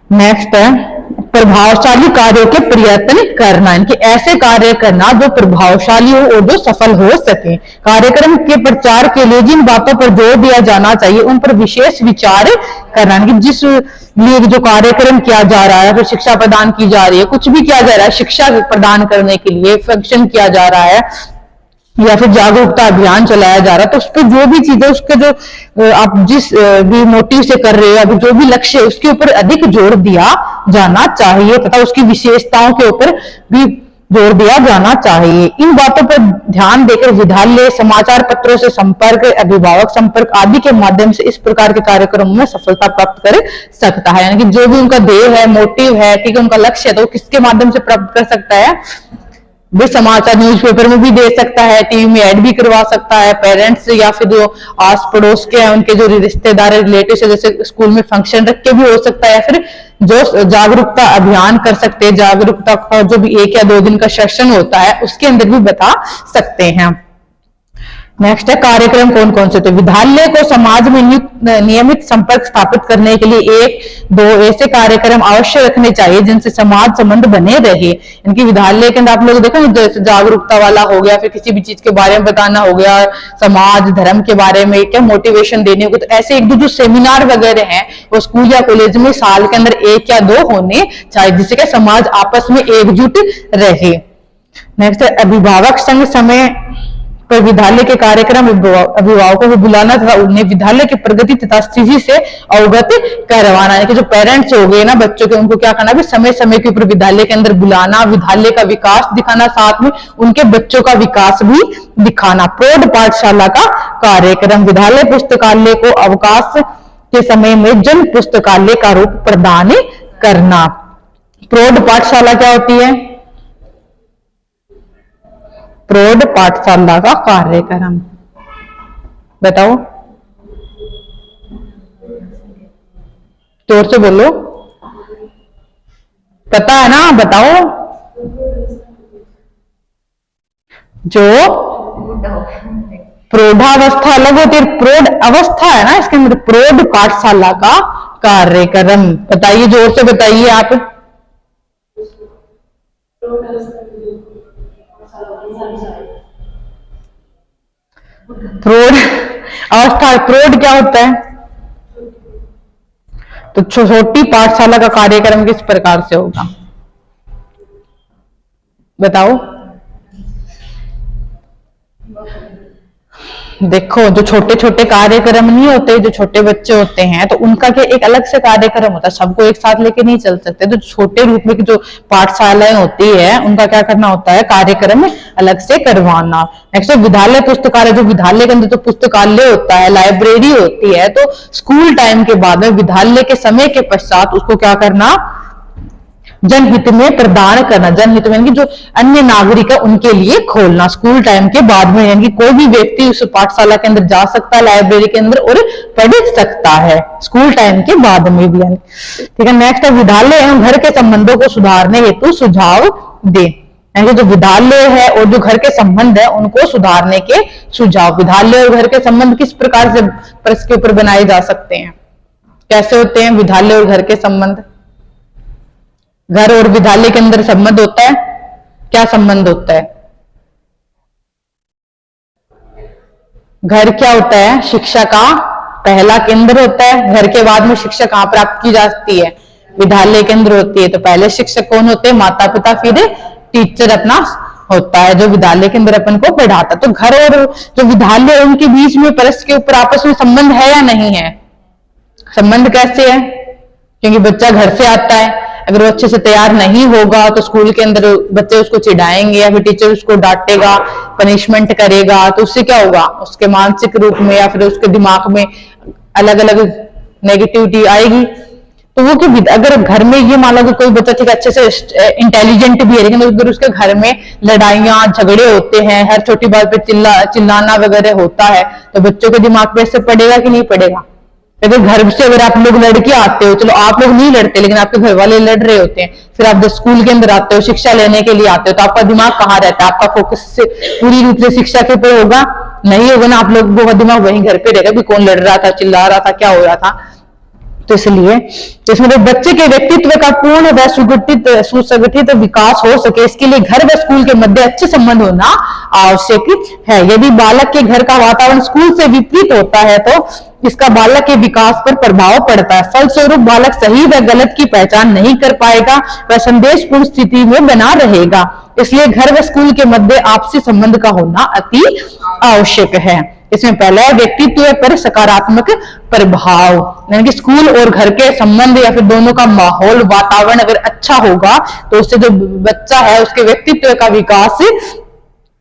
नेक्स्ट है प्रभावशाली कार्यों के प्रयत्न करना, इनके ऐसे कार्य करना जो प्रभावशाली हो और जो सफल हो सके। कार्यक्रम के प्रचार के लिए जिन बातों पर जोर दिया जाना चाहिए उन पर विशेष विचार करना। कि जिस लिए जो कार्यक्रम किया जा रहा है, फिर शिक्षा प्रदान की जा रही है, कुछ भी किया जा रहा है, शिक्षा प्रदान करने के लिए फंक्शन किया जा रहा है या फिर जागरूकता अभियान चलाया जा रहा है, तो उस पर जो भी चीजें, उसके जो आप जिस भी मोटिव से कर रहे हो, अभी जो भी लक्ष्य है उसके ऊपर अधिक जोर दिया जाना चाहिए तथा उसकी विशेषताओं के ऊपर भी जोर दिया जाना चाहिए। इन बातों पर ध्यान देकर विद्यालय समाचार पत्रों से संपर्क, अभिभावक संपर्क आदि के माध्यम से इस प्रकार के कार्यक्रमों में सफलता प्राप्त कर सकता है। यानी कि जो भी उनका ध्येय है, मोटिव है, ठीक है, उनका लक्ष्य है, तो वो किसके माध्यम से प्राप्त कर सकता है? भी समाचार न्यूज़पेपर में भी दे सकता है, टीवी में ऐड भी करवा सकता है, पेरेंट्स या फिर जो आस पड़ोस के हैं उनके जो रिश्तेदार रिलेटिव है, जैसे स्कूल में फंक्शन रख के भी हो सकता है, या फिर जो जागरूकता अभियान कर सकते हैं, जागरूकता का जो भी 1 या 2 दिन का सेशन होता है उसके अंदर भी बता सकते हैं। नेक्स्ट है कार्यक्रम कौन कौन से? तो विद्यालय को समाज में नियमित संपर्क स्थापित करने के लिए 1-2 ऐसे कार्यक्रम अवश्य रखने चाहिए जिनसे समाज संबंध बने रहे। इनकी विद्यालय के अंदर आप लोग देखो जैसे जागरूकता वाला हो गया, फिर किसी भी चीज के बारे में बताना हो गया, समाज धर्म के बारे में क्या मोटिवेशन देने को, तो ऐसे 1-2 जो सेमिनार वगैरह हैं वो स्कूल या कॉलेज में साल के अंदर 1 या 2 होने चाहिए, जिससे कि समाज आपस में एकजुट रहे। नेक्स्ट है अभिभावक संघ समय पर विद्यालय के कार्यक्रम अभिभावकों को बुलाना तथा उन्हें विद्यालय की प्रगति तथा स्थिति से अवगत करवाना। यानी कि जो पेरेंट्स हो गए ना बच्चों के, उनको क्या करना है? समय समय के ऊपर विद्यालय के अंदर बुलाना, विद्यालय का विकास दिखाना, साथ में उनके बच्चों का विकास भी दिखाना। प्रौढ़ पाठशाला का कार्यक्रम, विद्यालय पुस्तकालय को अवकाश के समय में जन पुस्तकालय का रूप प्रदान करना। प्रौढ़ पाठशाला क्या होती है? प्रौढ़ पाठशाला का कार्यक्रम बताओ, जोर से बोलो, पता है ना? बताओ। जो प्रौढ़ावस्था अलग होती है, प्रौढ़ अवस्था है ना, इसके अंदर प्रौढ़ पाठशाला का कार्यक्रम बताइए, जोर से बताइए आप। प्रौढ़ अवस्था, प्रौढ़ क्या होता है? तो छोटी पाठशाला का कार्यक्रम किस प्रकार से होगा बताओ। देखो जो छोटे छोटे कार्यक्रम नहीं होते, जो छोटे बच्चे होते हैं तो उनका क्या एक अलग से कार्यक्रम होता है, सबको एक साथ लेके नहीं चल सकते। तो छोटे रूप में जो पाठशालाएं होती है उनका क्या करना होता है? कार्यक्रम अलग से करवाना। नेक्स्ट विद्यालय पुस्तकालय, जो विद्यालय के अंदर तो पुस्तकालय होता है, लाइब्रेरी होती है, तो स्कूल टाइम के बाद में विद्यालय के समय के पश्चात उसको क्या करना? जनहित में प्रदान करना। जनहित में यानी जो अन्य नागरिक है उनके लिए खोलना स्कूल टाइम के बाद में, यानी कोई भी व्यक्ति उस पाठशाला के अंदर जा सकता है, लाइब्रेरी के अंदर और पढ़ सकता है स्कूल टाइम के बाद में भी। ठीक है। नेक्स्ट है विद्यालय एवं घर के संबंधों को सुधारने हेतु सुझाव दे। यानी जो विद्यालय है और जो घर के संबंध है उनको सुधारने के सुझाव। विद्यालय और घर के संबंध किस प्रकार से प्रश्न के ऊपर बनाए जा सकते हैं? कैसे होते हैं विद्यालय और घर के संबंध? घर और विद्यालय के अंदर संबंध होता है, क्या संबंध होता है? घर क्या होता है? शिक्षा का पहला केंद्र होता है। घर के बाद में शिक्षा कहां प्राप्त की जाती है? विद्यालय के अंदर होती है। तो पहले शिक्षक कौन होते हैं? माता पिता, फिर टीचर अपना होता है जो विद्यालय के अंदर अपन को पढ़ाता। तो घर और जो विद्यालय उनके बीच में परस्पर के ऊपर आपस में संबंध है या नहीं है? संबंध कैसे है? क्योंकि बच्चा घर से आता है, अगर वो अच्छे से तैयार नहीं होगा तो स्कूल के अंदर बच्चे उसको चिढ़ाएंगे या फिर टीचर उसको डांटेगा, पनिशमेंट करेगा, तो उससे क्या होगा? उसके मानसिक रूप में या फिर उसके दिमाग में अलग अलग नेगेटिविटी आएगी। तो वो कि अगर घर में ये मान लो कि कोई बच्चा ठीक अच्छे से इंटेलिजेंट भी है, लेकिन अगर उसके घर में लड़ाइयां झगड़े होते हैं, हर छोटी बात पे चिल्लाना वगैरह होता है, तो बच्चों के दिमाग पे इससे पड़ेगा कि नहीं पड़ेगा? अगर घर से अगर आप लोग लड़के आते हो, चलो आप लोग नहीं लड़ते लेकिन आपके घर वाले लड़ रहे होते हैं, फिर आप जब स्कूल के अंदर आते हो, शिक्षा लेने के लिए आते हो, तो आपका दिमाग कहाँ रहता है? आपका फोकस से पूरी रूप से शिक्षा के ऊपर होगा? नहीं होगा ना। आप लोग वो दिमाग वहीं घर पे रहेगा भी कौन लड़ रहा था, चिल्ला रहा था, क्या हो रहा था। तो इसलिए तो इसमें बच्चे के व्यक्तित्व का पूर्ण व सुसंगठित विकास हो सके, इसके लिए घर व स्कूल के मध्य अच्छे संबंध होना आवश्यक है। यदि बालक के घर का वातावरण स्कूल से विपरीत होता है तो इसका बालक के विकास पर प्रभाव पड़ता है। फलस्वरूप बालक सही व गलत की पहचान नहीं कर पाएगा, वह संदेशपूर्ण स्थिति में बना रहेगा। इसलिए घर व स्कूल के मध्य आपसी संबंध का होना अति आवश्यक है। इसमें पहला है व्यक्तित्व पर सकारात्मक प्रभाव, यानी कि स्कूल और घर के संबंध या फिर दोनों का माहौल वातावरण अगर अच्छा होगा तो उससे जो बच्चा है उसके व्यक्तित्व का विकास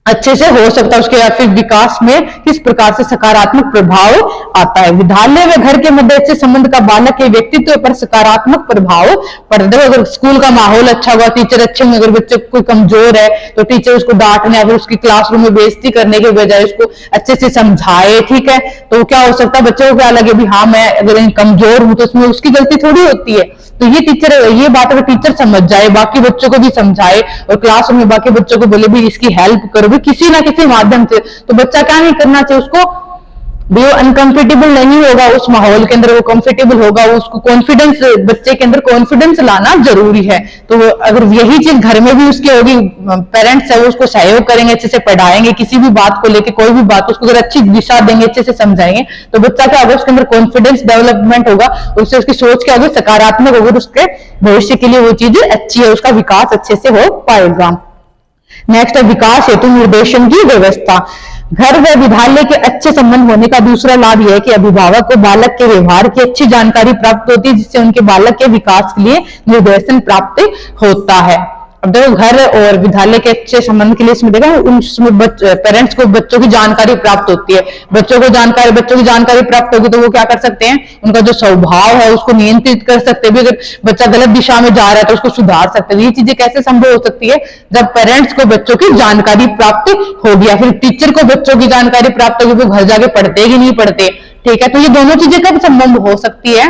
अच्छे से हो सकता है, उसके या फिर विकास में किस प्रकार से सकारात्मक प्रभाव आता है। विद्यालय व घर के मध्य अच्छे संबंध का बालक के व्यक्तित्व पर सकारात्मक प्रभाव पड़ता है। अगर स्कूल का माहौल अच्छा हुआ, टीचर अच्छे होंगे, अगर बच्चे कोई कमजोर है तो टीचर उसको डांटने या फिर उसकी क्लासरूम में बेइज्जती करने के बजाय उसको अच्छे से समझाए, ठीक है, तो क्या हो सकता है बच्चों को क्या लगे भी हाँ मैं अगर कमजोर हूं तो उसमें उसकी गलती थोड़ी होती है। तो ये बात अगर टीचर समझ जाए, बाकी बच्चों को भी समझाए और क्लासरूम में बाकी बच्चों को बोले भी इसकी हेल्प करो भी किसी ना किसी माध्यम से, तो बच्चा क्या नहीं करना चाहिए, उसको भी वो अनकंफर्टेबल नहीं होगा उस माहौल के अंदर, वो कंफर्टेबल होगा, उसको कॉन्फिडेंस, बच्चे के अंदर कॉन्फिडेंस लाना जरूरी है। तो अगर यही चीज घर में भी उसकी होगी, पेरेंट्स है वो उसको सहयोग करेंगे, अच्छे से पढ़ाएंगे, किसी भी बात को लेके कोई भी बात उसको अगर अच्छी दिशा देंगे, अच्छे से समझाएंगे, तो बच्चा क्या होगा, उसके अंदर कॉन्फिडेंस डेवलपमेंट होगा, उससे उसकी सोच क्या होगी, सकारात्मक होगी, उसके भविष्य के लिए वो चीज अच्छी है, उसका विकास अच्छे से हो पाएगा। नेक्स्ट है विकास हेतु निर्देशन की व्यवस्था। घर व विद्यालय के अच्छे संबंध होने का दूसरा लाभ यह है कि अभिभावक को बालक के व्यवहार की अच्छी जानकारी प्राप्त होती है, जिससे उनके बालक के विकास के लिए निर्देशन प्राप्त होता है। अब देखो घर और विद्यालय के अच्छे संबंध के लिए इसमें देखा उसमें पेरेंट्स को बच्चों की जानकारी प्राप्त होती है, बच्चों की जानकारी प्राप्त होगी तो वो क्या कर सकते हैं, उनका जो स्वभाव है उसको नियंत्रित कर सकते हैं, अगर बच्चा गलत दिशा में जा रहा है तो उसको सुधार सकते हैं। ये चीजें कैसे संभव हो सकती है, जब पेरेंट्स को बच्चों की जानकारी प्राप्त होगी या फिर टीचर को बच्चों की जानकारी प्राप्त होगी, वो घर जाके पढ़ते कि नहीं पढ़ते, ठीक है। तो ये दोनों चीजें कब संभव हो सकती है,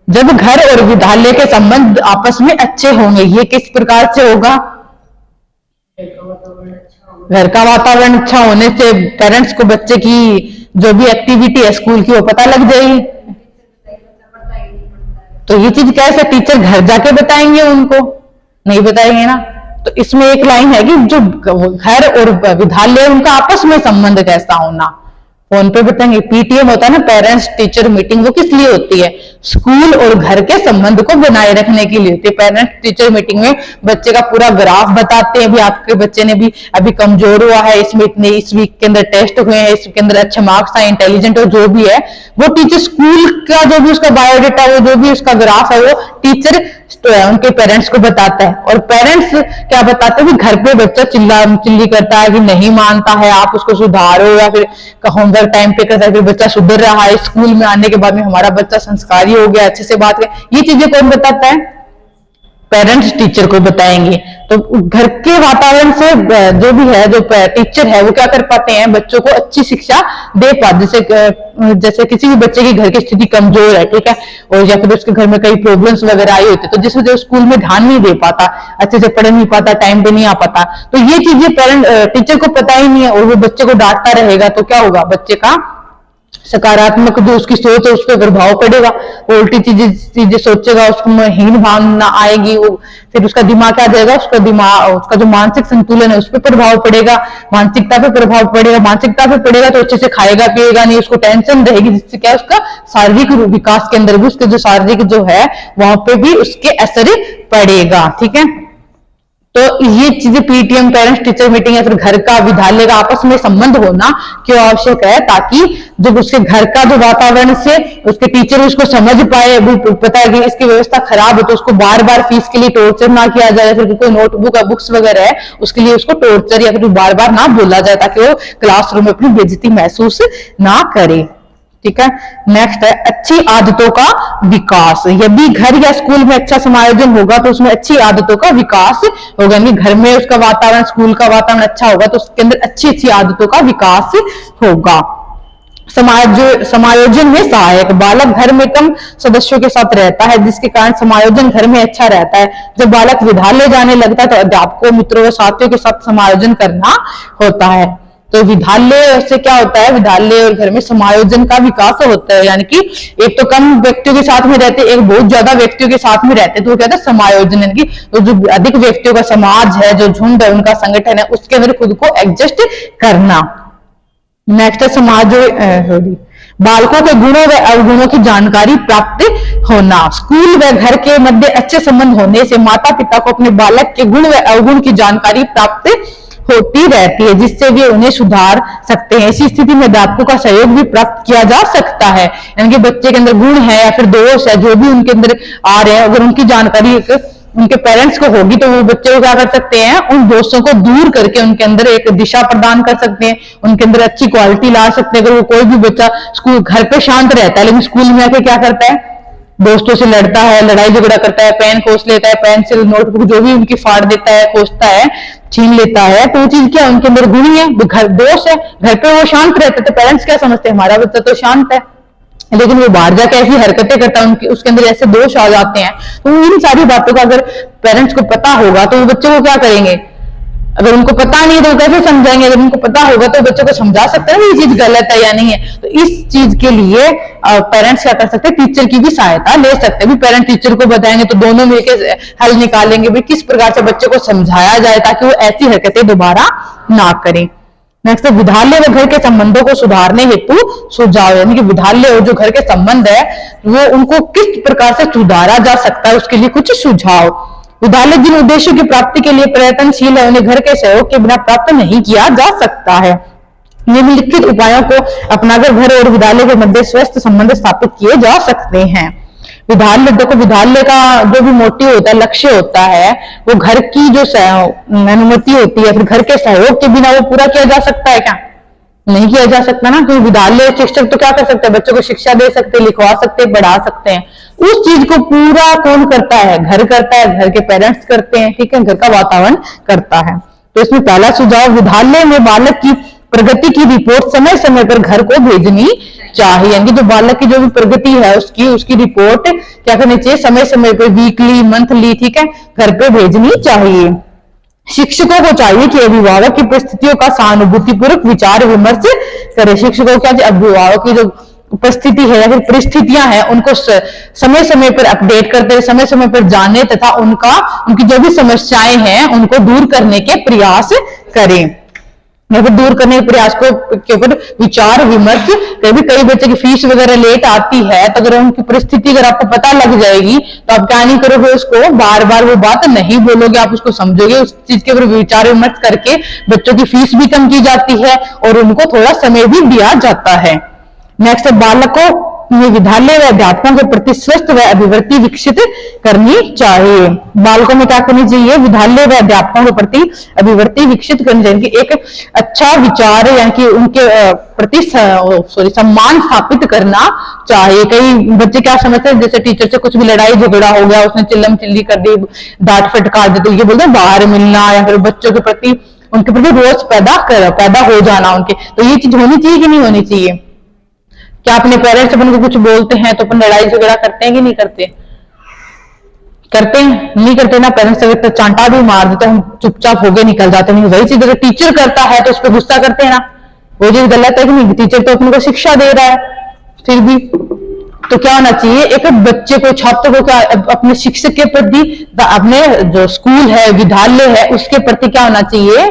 जब घर और विद्यालय के संबंध आपस में अच्छे होंगे। ये किस प्रकार से होगा, घर का वातावरण अच्छा होने से पेरेंट्स को बच्चे की जो भी एक्टिविटी है स्कूल की वो पता लग जाएगी। तो ये चीज कैसे टीचर घर जाके बताएंगे, उनको नहीं बताएंगे ना। तो इसमें एक लाइन है कि जो घर और विद्यालय उनका आपस में संबंध कैसा होना, फोन पे बताएंगे। पीटीएम होता है ना, पेरेंट्स टीचर मीटिंग, वो किस लिए होती है, स्कूल और घर के संबंध को बनाए रखने के लिए होती है। पेरेंट्स टीचर मीटिंग में बच्चे का पूरा ग्राफ बताते हैं, भी आपके बच्चे ने भी अभी कमजोर हुआ है, इसमें इतने इस वीक के अंदर टेस्ट हुए हैं, इसके अंदर अच्छे मार्क्स आए, इंटेलिजेंट हो जो भी है, वो टीचर स्कूल का जो भी उसका बायोडेटा वो जो भी उसका ग्राफ है वो टीचर उनके पेरेंट्स को बताता है। और पेरेंट्स क्या बताते हैं कि घर पे बच्चा चिल्ली करता है कि नहीं मानता है, आप उसको सुधारो, या फिर होमवर्क टाइम पे करता है, फिर बच्चा सुधर रहा है, स्कूल में आने के बाद में हमारा बच्चा संस्कारी हो गया, अच्छे से बात कर, ये चीजें कौन बताता है, पेरेंट्स टीचर को बताएंगे। तो घर के वातावरण से जो भी है, जो टीचर है वो क्या कर पाते हैं, बच्चों को अच्छी शिक्षा दे पाते। जैसे किसी भी बच्चे की घर की स्थिति कमजोर है, ठीक है, और या फिर उसके घर में कई प्रॉब्लम्स वगैरह आई होती है, तो जिस वजह स्कूल में ध्यान नहीं दे पाता, अच्छे से पढ़ नहीं पाता, टाइम पे नहीं आ पाता, तो ये चीजें टीचर को पता ही नहीं है और वो बच्चे को डांटता रहेगा, तो क्या होगा, बच्चे का सकारात्मक जो उसकी सोच है उस पर प्रभाव पड़ेगा, वो उल्टी चीजें सोचेगा, उसको हीन भावना आएगी, वो फिर उसका दिमाग क्या जाएगा, उसका जो मानसिक संतुलन है उस पर प्रभाव पड़ेगा, मानसिकता पे प्रभाव पड़ेगा, मानसिकता पे पड़ेगा तो अच्छे से खाएगा पिएगा नहीं, उसको टेंशन रहेगी, जिससे क्या उसका शारीरिक विकास के अंदर भी उसके जो शारीरिक जो है वहां पे भी उसके असर पड़ेगा, ठीक है। तो ये चीजें पीटीएम, पेरेंट्स टीचर मीटिंग या फिर घर का विद्यालय का आपस में संबंध होना क्यों आवश्यक है, ताकि जब उसके घर का जो वातावरण से उसके टीचर उसको समझ पाए, पता है कि इसकी व्यवस्था खराब है तो उसको बार बार फीस के लिए टॉर्चर ना किया जाए, फिर कोई नोटबुक या बुक्स वगैरह है उसके लिए उसको टॉर्चर या फिर बार बार ना बोला जाए, ताकि वो क्लासरूम में अपनी बेइज्जती महसूस ना करे, ठीक है। नेक्स्ट है अच्छी आदतों का विकास। यदि घर या स्कूल में अच्छा समायोजन होगा तो उसमें अच्छी आदतों का विकास होगा, यानी घर में उसका वातावरण, स्कूल का वातावरण अच्छा होगा तो उसके अंदर अच्छी अच्छी आदतों का विकास होगा। समायोजन में सहायक, बालक घर में कम सदस्यों के साथ रहता है, जिसके कारण समायोजन घर में अच्छा रहता है। जब बालक विद्यालय जाने लगता है तो अध्यापकों, मित्रों व साथियों के साथ समायोजन करना होता है। तो विद्यालय से क्या होता है, विद्यालय और घर में समायोजन का विकास होता है, यानी कि एक तो कम व्यक्तियों के साथ में रहते, एक बहुत ज्यादा व्यक्तियों के साथ में रहते, तो वो कहते हैं समायोजन, यानी कि तो जो अधिक व्यक्तियों का समाज है, जो झुंड है, उनका संगठन है, उसके अंदर खुद को एडजस्ट करना। नेक्स्ट है समाज, बालकों के गुणों व अवगुणों की जानकारी प्राप्त होना। स्कूल व घर के मध्य अच्छे संबंध होने से माता पिता को अपने बालक के गुण व अवगुण की जानकारी प्राप्त होती रहती है, जिससे वे उन्हें सुधार सकते हैं। इसी स्थिति में अध्यापकों का सहयोग भी प्राप्त किया जा सकता है। यानी कि बच्चे के अंदर गुण है या फिर दोष है, जो भी उनके अंदर आ रहे हैं, अगर उनकी जानकारी उनके पेरेंट्स को होगी तो वो बच्चे को क्या कर सकते हैं, उन दोस्तों को दूर करके उनके अंदर एक दिशा प्रदान कर सकते हैं, उनके अंदर अच्छी क्वालिटी ला सकते हैं। अगर वो कोई भी बच्चा स्कूल घर पे शांत रहता है लेकिन स्कूल में आके क्या करता है, दोस्तों से लड़ता है, लड़ाई झगड़ा करता है, पेन खोस लेता है, पेंसिल नोटबुक जो भी उनकी फाड़ देता है, खोसता है, छीन लेता है, तो वो चीज क्या उनके अंदर गुण है, घर दोष है। घर पे वो शांत रहते तो पेरेंट्स क्या समझते हैं, हमारा बच्चा तो शांत है, लेकिन वो बाहर जाके ऐसी हरकतें करता है, उनके उसके अंदर ऐसे दोष आ जाते हैं। तो इन सारी बातों का अगर पेरेंट्स को पता होगा तो वो बच्चे को क्या करेंगे, अगर उनको पता नहीं है तो कैसे समझाएंगे, अगर उनको पता होगा तो बच्चे को समझा सकते हैं ये चीज गलत है या नहीं है। तो इस चीज के लिए पेरेंट्स क्या कर सकते हैं, टीचर की भी सहायता ले सकते हैं। पेरेंट टीचर को बताएंगे तो दोनों मिलकर हल निकालेंगे भी किस प्रकार से बच्चे को समझाया जाए ताकि वो ऐसी हरकतें दोबारा ना करें। नेक्स्ट, विद्यालय व घर के संबंधों को सुधारने हेतु सुझाव, यानी कि विद्यालय और जो घर के संबंध है वो उनको किस प्रकार से सुधारा जा सकता है, उसके लिए कुछ सुझाव। विद्यालय जिन उद्देश्यों की प्राप्ति के लिए प्रयत्नशील है उन्हें घर के सहयोग के बिना प्राप्त नहीं किया जा सकता है। निम्नलिखित उपायों को अपनाकर घर और विद्यालय के मध्य स्वस्थ संबंध स्थापित किए जा सकते हैं। विद्यालय, देखो विद्यालय का जो भी मोटिव होता है, लक्ष्य होता है, वो घर की जो अनुमति होती है, फिर घर के सहयोग के बिना वो पूरा किया जा सकता है क्या, नहीं किया जा सकता ना। क्योंकि विद्यालय शिक्षक तो क्या कर सकते हैं, बच्चों को शिक्षा दे सकते हैं, लिखवा सकते हैं, पढ़ा सकते हैं। उस चीज को पूरा कौन करता है, घर करता है, घर के पेरेंट्स करते हैं, ठीक है, घर का वातावरण करता है। तो इसमें पहला सुझाव, विद्यालय में बालक की प्रगति की रिपोर्ट समय समय पर घर को भेजनी चाहिए। यानी जो बालक की जो भी प्रगति है उसकी रिपोर्ट क्या करनी चाहिए, समय समय पर, वीकली, मंथली, ठीक है, घर पे भेजनी चाहिए। शिक्षकों को चाहिए कि अभिभावक की परिस्थितियों का सहानुभूतिपूर्वक विचार विमर्श करे। शिक्षकों क्या, अभिभावक की जो उपस्थिति है या फिर परिस्थितियां हैं उनको समय समय पर अपडेट करते हुए समय समय पर जाने तथा उनकी जो भी समस्याएं हैं उनको दूर करने के प्रयास करें, या फिर दूर करने के प्रयास के ऊपर विचार विमर्श। कई बच्चे की फीस वगैरह लेट आती है तो अगर उनकी परिस्थिति अगर आपको पता लग जाएगी तो आप क्या नहीं करोगे, उसको बार बार वो बात नहीं बोलोगे, आप उसको समझोगे, उस चीज के ऊपर विचार विमर्श करके बच्चों की फीस भी कम की जाती है और उनको थोड़ा समय भी दिया जाता है। नेक्स्ट, बालकों में विद्यालय व अध्यापकों के प्रति स्वस्थ व अभिवृत्ति विकसित करनी चाहिए। बालकों में क्या करनी चाहिए, विद्यालय व अध्यापकों के प्रति अभिवृत्ति विकसित करनी चाहिए, एक अच्छा विचार यानी कि उनके प्रति सम्मान स्थापित करना चाहिए। कई बच्चे क्या समझते हैं, जैसे टीचर से कुछ भी लड़ाई झगड़ा हो गया, उसने चिल्लम चिल्ली कर दी, डांट फटकार दी, तो ये बोलते हैं बाहर मिलना, या फिर बच्चों के प्रति उनके प्रति रोष पैदा हो जाना उनके। तो ये चीज होनी चाहिए कि नहीं होनी चाहिए। क्या अपने पेरेंट्स अपन को कुछ बोलते हैं तो अपन लड़ाई झगड़ा करते हैं कि नहीं करते, करते हैं, नहीं करते ना। पेरेंट्स अगर तो चांटा भी मार देते हम चुपचाप होके निकल जाते हैं। वही चीज अगर टीचर करता है तो उस पर गुस्सा करते हैं ना, वो चीज गलत है कि नहीं। टीचर तो अपन को शिक्षा दे रहा है फिर भी, तो क्या होना चाहिए, एक बच्चे को, छात्र को क्या अपने शिक्षक के प्रति, अपने जो स्कूल है, विद्यालय है, उसके प्रति क्या होना चाहिए,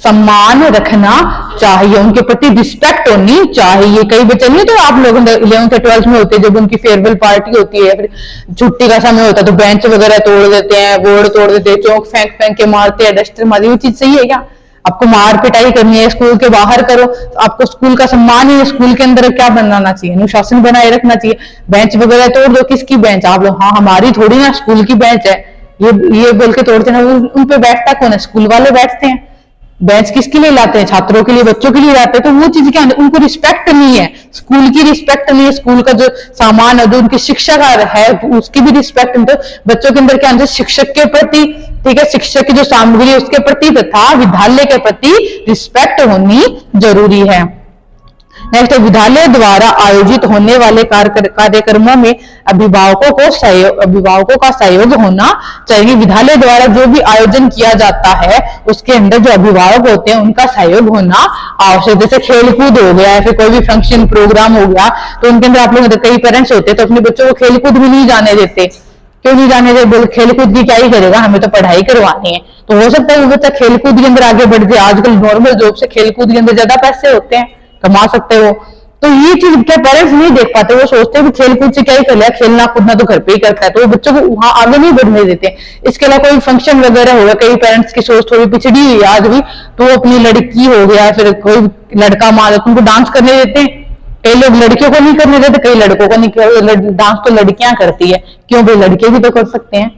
सम्मान रखना चाहिए, उनके प्रति रिस्पेक्ट होनी चाहिए। कई बच्चे नहीं तो आप लोग 11th 12th में होते हैं, जब उनकी फेयरवेल पार्टी होती है, फिर छुट्टी का समय होता है तो बेंच वगैरह तोड़ देते हैं, बोर्ड तोड़ देते हैं, चौक फेंक फेंक के मारते हैं, डस्टर मारते हैं। वो चीज सही है क्या? आपको मार पिटाई करनी है, स्कूल के बाहर करो, तो आपको स्कूल का सम्मान ही स्कूल के अंदर क्या बनाना चाहिए, अनुशासन बनाए रखना चाहिए। बेंच वगैरह तोड़ दो, किसकी बेंच, आप लोग, हाँ हमारी थोड़ी ना, स्कूल की बेंच है, ये बोल के तोड़ते हैं। उन पे बैठता कौन है, स्कूल वाले बैठते हैं। बेंच किसके लिए लाते हैं, छात्रों के लिए, बच्चों के लिए लाते हैं। तो वो चीज क्या है, उनको रिस्पेक्ट नहीं है, स्कूल की रिस्पेक्ट नहीं है, स्कूल का जो सामान है, जो उनकी शिक्षा का है उसकी भी रिस्पेक्ट नहीं। तो बच्चों के अंदर क्या है, शिक्षक के प्रति, ठीक है, शिक्षक की जो सामग्री है उसके प्रति तथा विद्यालय के प्रति रिस्पेक्ट होनी जरूरी है। नेक्स्ट, विद्यालय द्वारा आयोजित होने वाले कार्यक्रमों में अभिभावकों का सहयोग होना चाहिए। विद्यालय द्वारा जो भी आयोजन किया जाता है उसके अंदर जो अभिभावक होते हैं उनका सहयोग होना आवश्यक। जैसे खेलकूद हो गया या फिर कोई भी फंक्शन प्रोग्राम हो गया तो उनके अंदर आप लोग, कई पेरेंट्स होते हैं तो अपने बच्चों को खेलकूद भी नहीं जाने देते। क्यों नहीं जाने देते, बोल खेलकूद की क्या ही करेगा, हमें तो पढ़ाई करवानी है। तो हो सकता है वो बच्चा खेलकूद के अंदर आगे बढ़ जाए। आजकल नॉर्मल जॉब से खेलकूद के अंदर ज्यादा पैसे होते हैं, कमा सकते हो। तो ये चीज क्या पेरेंट्स नहीं देख पाते, वो सोचते हैं कि खेल कूद से क्या ही कर लिया, खेलना कूदना तो घर पे ही करता है, तो वो बच्चों को वहां आगे नहीं बढ़ने देते। इसके अलावा कोई फंक्शन वगैरह होगा, कई पेरेंट्स की सोच थोड़ी पिछड़ी हुई आज भी, तो वो अपनी लड़की हो गया फिर कोई लड़का मान लो उनको डांस करने देते हैं। कई लोग लड़कियों को नहीं करने देते, कई लड़कों को नहीं, डांस तो लड़कियां करती है, क्यों भाई लड़के भी तो कर सकते हैं,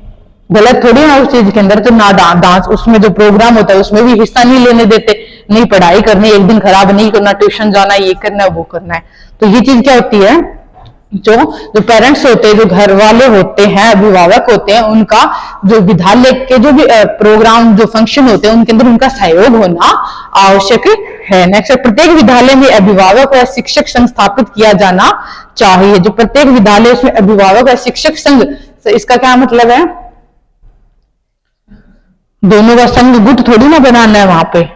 गलत थोड़ी है उस चीज के अंदर। तो ना डांस उसमें जो प्रोग्राम होता है उसमें भी हिस्सा नहीं लेने देते, नहीं पढ़ाई करनी, एक दिन खराब नहीं करना, ट्यूशन जाना, ये करना है वो करना है। तो ये चीज क्या होती है, जो जो पेरेंट्स होते हैं, जो घर वाले होते हैं, अभिभावक होते हैं, उनका जो विद्यालय के जो भी प्रोग्राम जो फंक्शन होते हैं उनके अंदर उनका सहयोग होना आवश्यक है। नेक्स्ट, प्रत्येक विद्यालय में अभिभावक और शिक्षक संघ स्थापित किया जाना चाहिए। जो प्रत्येक विद्यालय उसमें अभिभावक और शिक्षक संघ, इसका क्या मतलब है, दोनों का संघ गुट थोड़ी ना बनाना है वहां पे।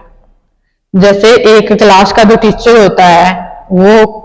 जैसे एक क्लास का जो टीचर होता है वो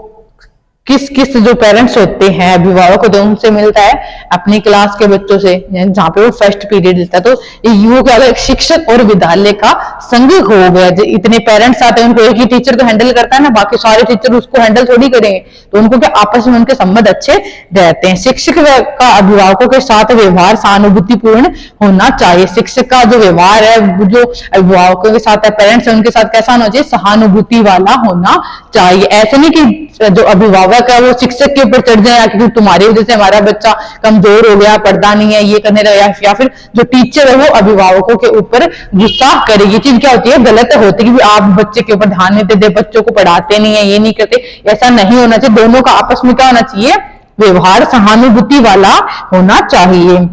किस किस जो पेरेंट्स होते हैं, अभिभावक होते हैं, उनसे मिलता है अपनी क्लास के बच्चों से, जहाँ पे वो फर्स्ट पीरियड देता है। तो ये क्या है, शिक्षक और विद्यालय का संघ हो गया। इतने पेरेंट्स आते हैं, उनको एक ही टीचर तो हैंडल करता है ना, बाकी सारे टीचर उसको हैंडल थोड़ी करेंगे, तो उनको क्या आपस में उनके संबंध अच्छे रहते हैं। शिक्षक का अभिभावकों के साथ व्यवहार सहानुभूतिपूर्ण होना चाहिए। शिक्षक का जो व्यवहार है, जो अभिभावकों के साथ है, पेरेंट्स है, उनके साथ कैसा होना चाहिए, सहानुभूति वाला होना चाहिए। ऐसे नहीं कि जो अभिभावक है वो शिक्षक के ऊपर चढ़ जाए, क्योंकि तुम्हारी वजह से हमारा बच्चा कमजोर हो गया, पढ़ता नहीं है, ये करने लगा, या फिर जो टीचर है वो अभिभावकों के ऊपर गुस्सा करेगी। चीज क्या होती है, गलत होती है कि आप बच्चे के ऊपर ध्यान नहीं देते, बच्चों को पढ़ाते नहीं है, ये नहीं करते, ऐसा नहीं होना चाहिए। दोनों का आपस में क्या होना चाहिए, व्यवहार सहानुभूति वाला होना चाहिए।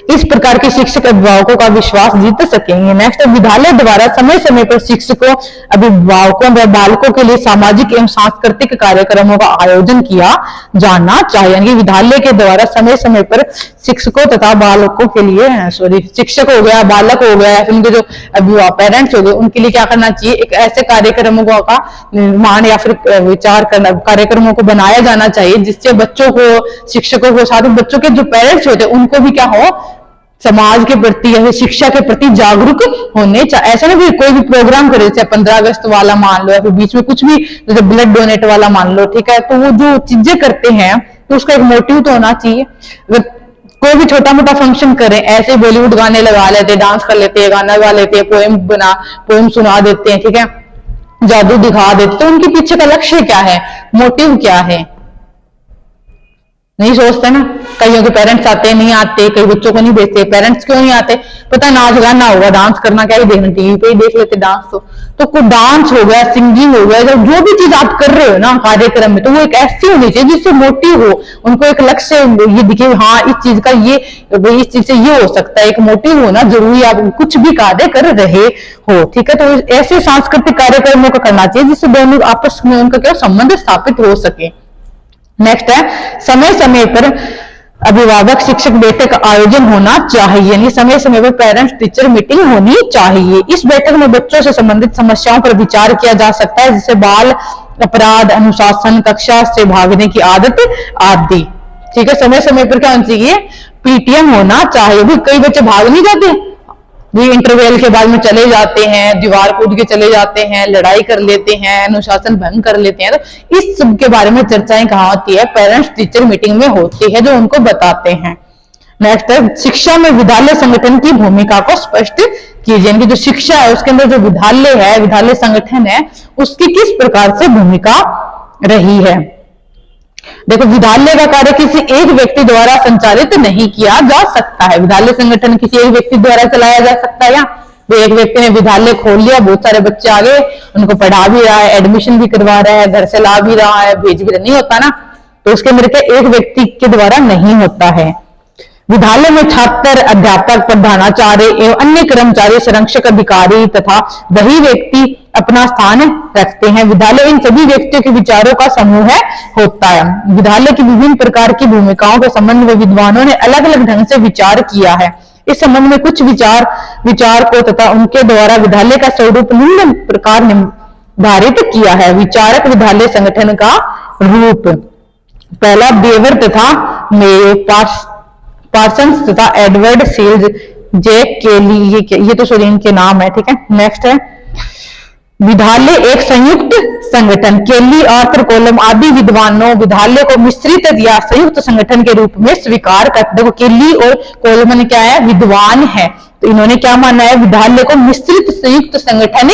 इस प्रकार के शिक्षक अभिभावकों का विश्वास जीत सकेंगे। नेक्स्ट, विद्यालय द्वारा समय समय पर शिक्षकों, अभिभावकों व बालकों के लिए सामाजिक एवं सांस्कृतिक कार्यक्रमों का आयोजन किया जाना चाहिए। यानी विद्यालय के द्वारा समय समय पर शिक्षकों तथा बालकों के लिए, शिक्षक हो गया, बालक हो गया, उनके जो अभिभावक पेरेंट्स हो गए, उनके लिए क्या करना चाहिए, एक ऐसे कार्यक्रमों का निर्माण या फिर विचार करना, कार्यक्रमों को बनाया जाना चाहिए जिससे बच्चों को, शिक्षकों को, साथ बच्चों के जो पेरेंट्स होते हैं उनको भी क्या हो, समाज के प्रति या शिक्षा के प्रति जागरूक होने चाहिए। ऐसा नहीं कोई भी प्रोग्राम करे, जैसे 15 अगस्त वाला मान लो, या फिर बीच में कुछ भी जैसे ब्लड डोनेट वाला मान लो, ठीक है, तो वो जो चीजें करते हैं तो उसका एक मोटिव तो होना चाहिए। अगर कोई भी छोटा मोटा फंक्शन करें, ऐसे बॉलीवुड गाने लगा लेते, डांस कर लेते हैं, गाना गा लेते हैं, पोएम सुना देते हैं, ठीक है, जादू दिखा देते, तो उनके पीछे का लक्ष्य क्या है, मोटिव क्या है, नहीं सोचते ना। कईयों के पेरेंट्स आते हैं, नहीं आते, कई बच्चों को नहीं भेजते। पेरेंट्स क्यों नहीं आते, पता नाच गाना होगा, डांस करना क्या ही देखना, टीवी पे ही देख लेते डांस। तो कोई डांस हो गया, सिंगिंग हो गया, जो भी चीज आप कर रहे हो ना कार्यक्रम में, तो वो एक ऐसी होनी चाहिए जिससे मोटिव हो, उनको एक लक्ष्य ये दिखे, हाँ इस चीज का ये, इस चीज से ये हो सकता है, एक मोटिव होना जरूरी। आप कुछ भी कार्य कर रहे हो, ठीक है, तो ऐसे सांस्कृतिक कार्यक्रमों का करना चाहिए जिससे दोनों आपस में उनका क्या संबंध स्थापित हो सके। नेक्स्ट है, समय समय पर अभिभावक शिक्षक बैठक का आयोजन होना चाहिए। यानी समय समय पर पेरेंट्स टीचर मीटिंग होनी चाहिए। इस बैठक में बच्चों से संबंधित समस्याओं पर विचार किया जा सकता है, जैसे बाल अपराध, अनुशासन, कक्षा से भागने की आदत आदि। ठीक है, समय समय पर क्या होना चाहिए, पीटीएम होना चाहिए। भी कई बच्चे भाग नहीं जाते, भी इंटरवल के बाद में चले जाते हैं, दीवार कूद के चले जाते हैं, लड़ाई कर लेते हैं, अनुशासन भंग कर लेते हैं। तो इस सब के बारे में चर्चाएं कहाँ होती है, पेरेंट्स टीचर मीटिंग में होती है, जो उनको बताते हैं। नेक्स्ट है, शिक्षा में विद्यालय संगठन की भूमिका को स्पष्ट कीजिए। यानी जो शिक्षा है उसके अंदर जो विद्यालय है, विद्यालय संगठन है, उसकी किस प्रकार से भूमिका रही है। देखो, विद्यालय का कार्य किसी एक व्यक्ति द्वारा संचालित नहीं किया जा सकता है। विद्यालय संगठन किसी एक व्यक्ति द्वारा चलाया जा सकता है, या एक व्यक्ति ने विद्यालय खोल लिया, बहुत सारे बच्चे आ गए, उनको पढ़ा भी रहा है, एडमिशन भी करवा रहा है, घर से ला भी रहा है, भेज भी रहा, नहीं होता ना। तो उसके अंदर क्या एक व्यक्ति के द्वारा नहीं होता है। विद्यालय में छात्र, अध्यापक, प्रधानाचार्य एवं अन्य कर्मचारी, संरक्षक अधिकारी तथा वही व्यक्ति अपना स्थान रखते हैं। विद्यालय इन सभी व्यक्तियों के विचारों का समूह होता है। विद्यालय की विभिन्न प्रकार की भूमिकाओं के संबंध में विद्वानों ने अलग अलग ढंग से विचार किया है। इस संबंध में कुछ विचार को तथा उनके द्वारा विद्यालय का स्वरूप निम्न प्रकार निर्धारित किया है। विचारक विद्यालय संगठन का रूप, पहला बेवर तथा पार्सन्स तथा एडवर्ड सील्स, जैक केली, ये तो सोरेन के नाम है, ठीक है। नेक्स्ट है, विद्यालय एक संयुक्त संगठन, केली, आर्थर कोलम आदि विद्वानों विद्यालय को मिश्रित या संयुक्त संगठन के रूप में स्वीकार करते। देखो केली और कोलम क्या है, विद्वान है, तो इन्होंने क्या माना है, विद्यालय को मिश्रित संयुक्त संगठन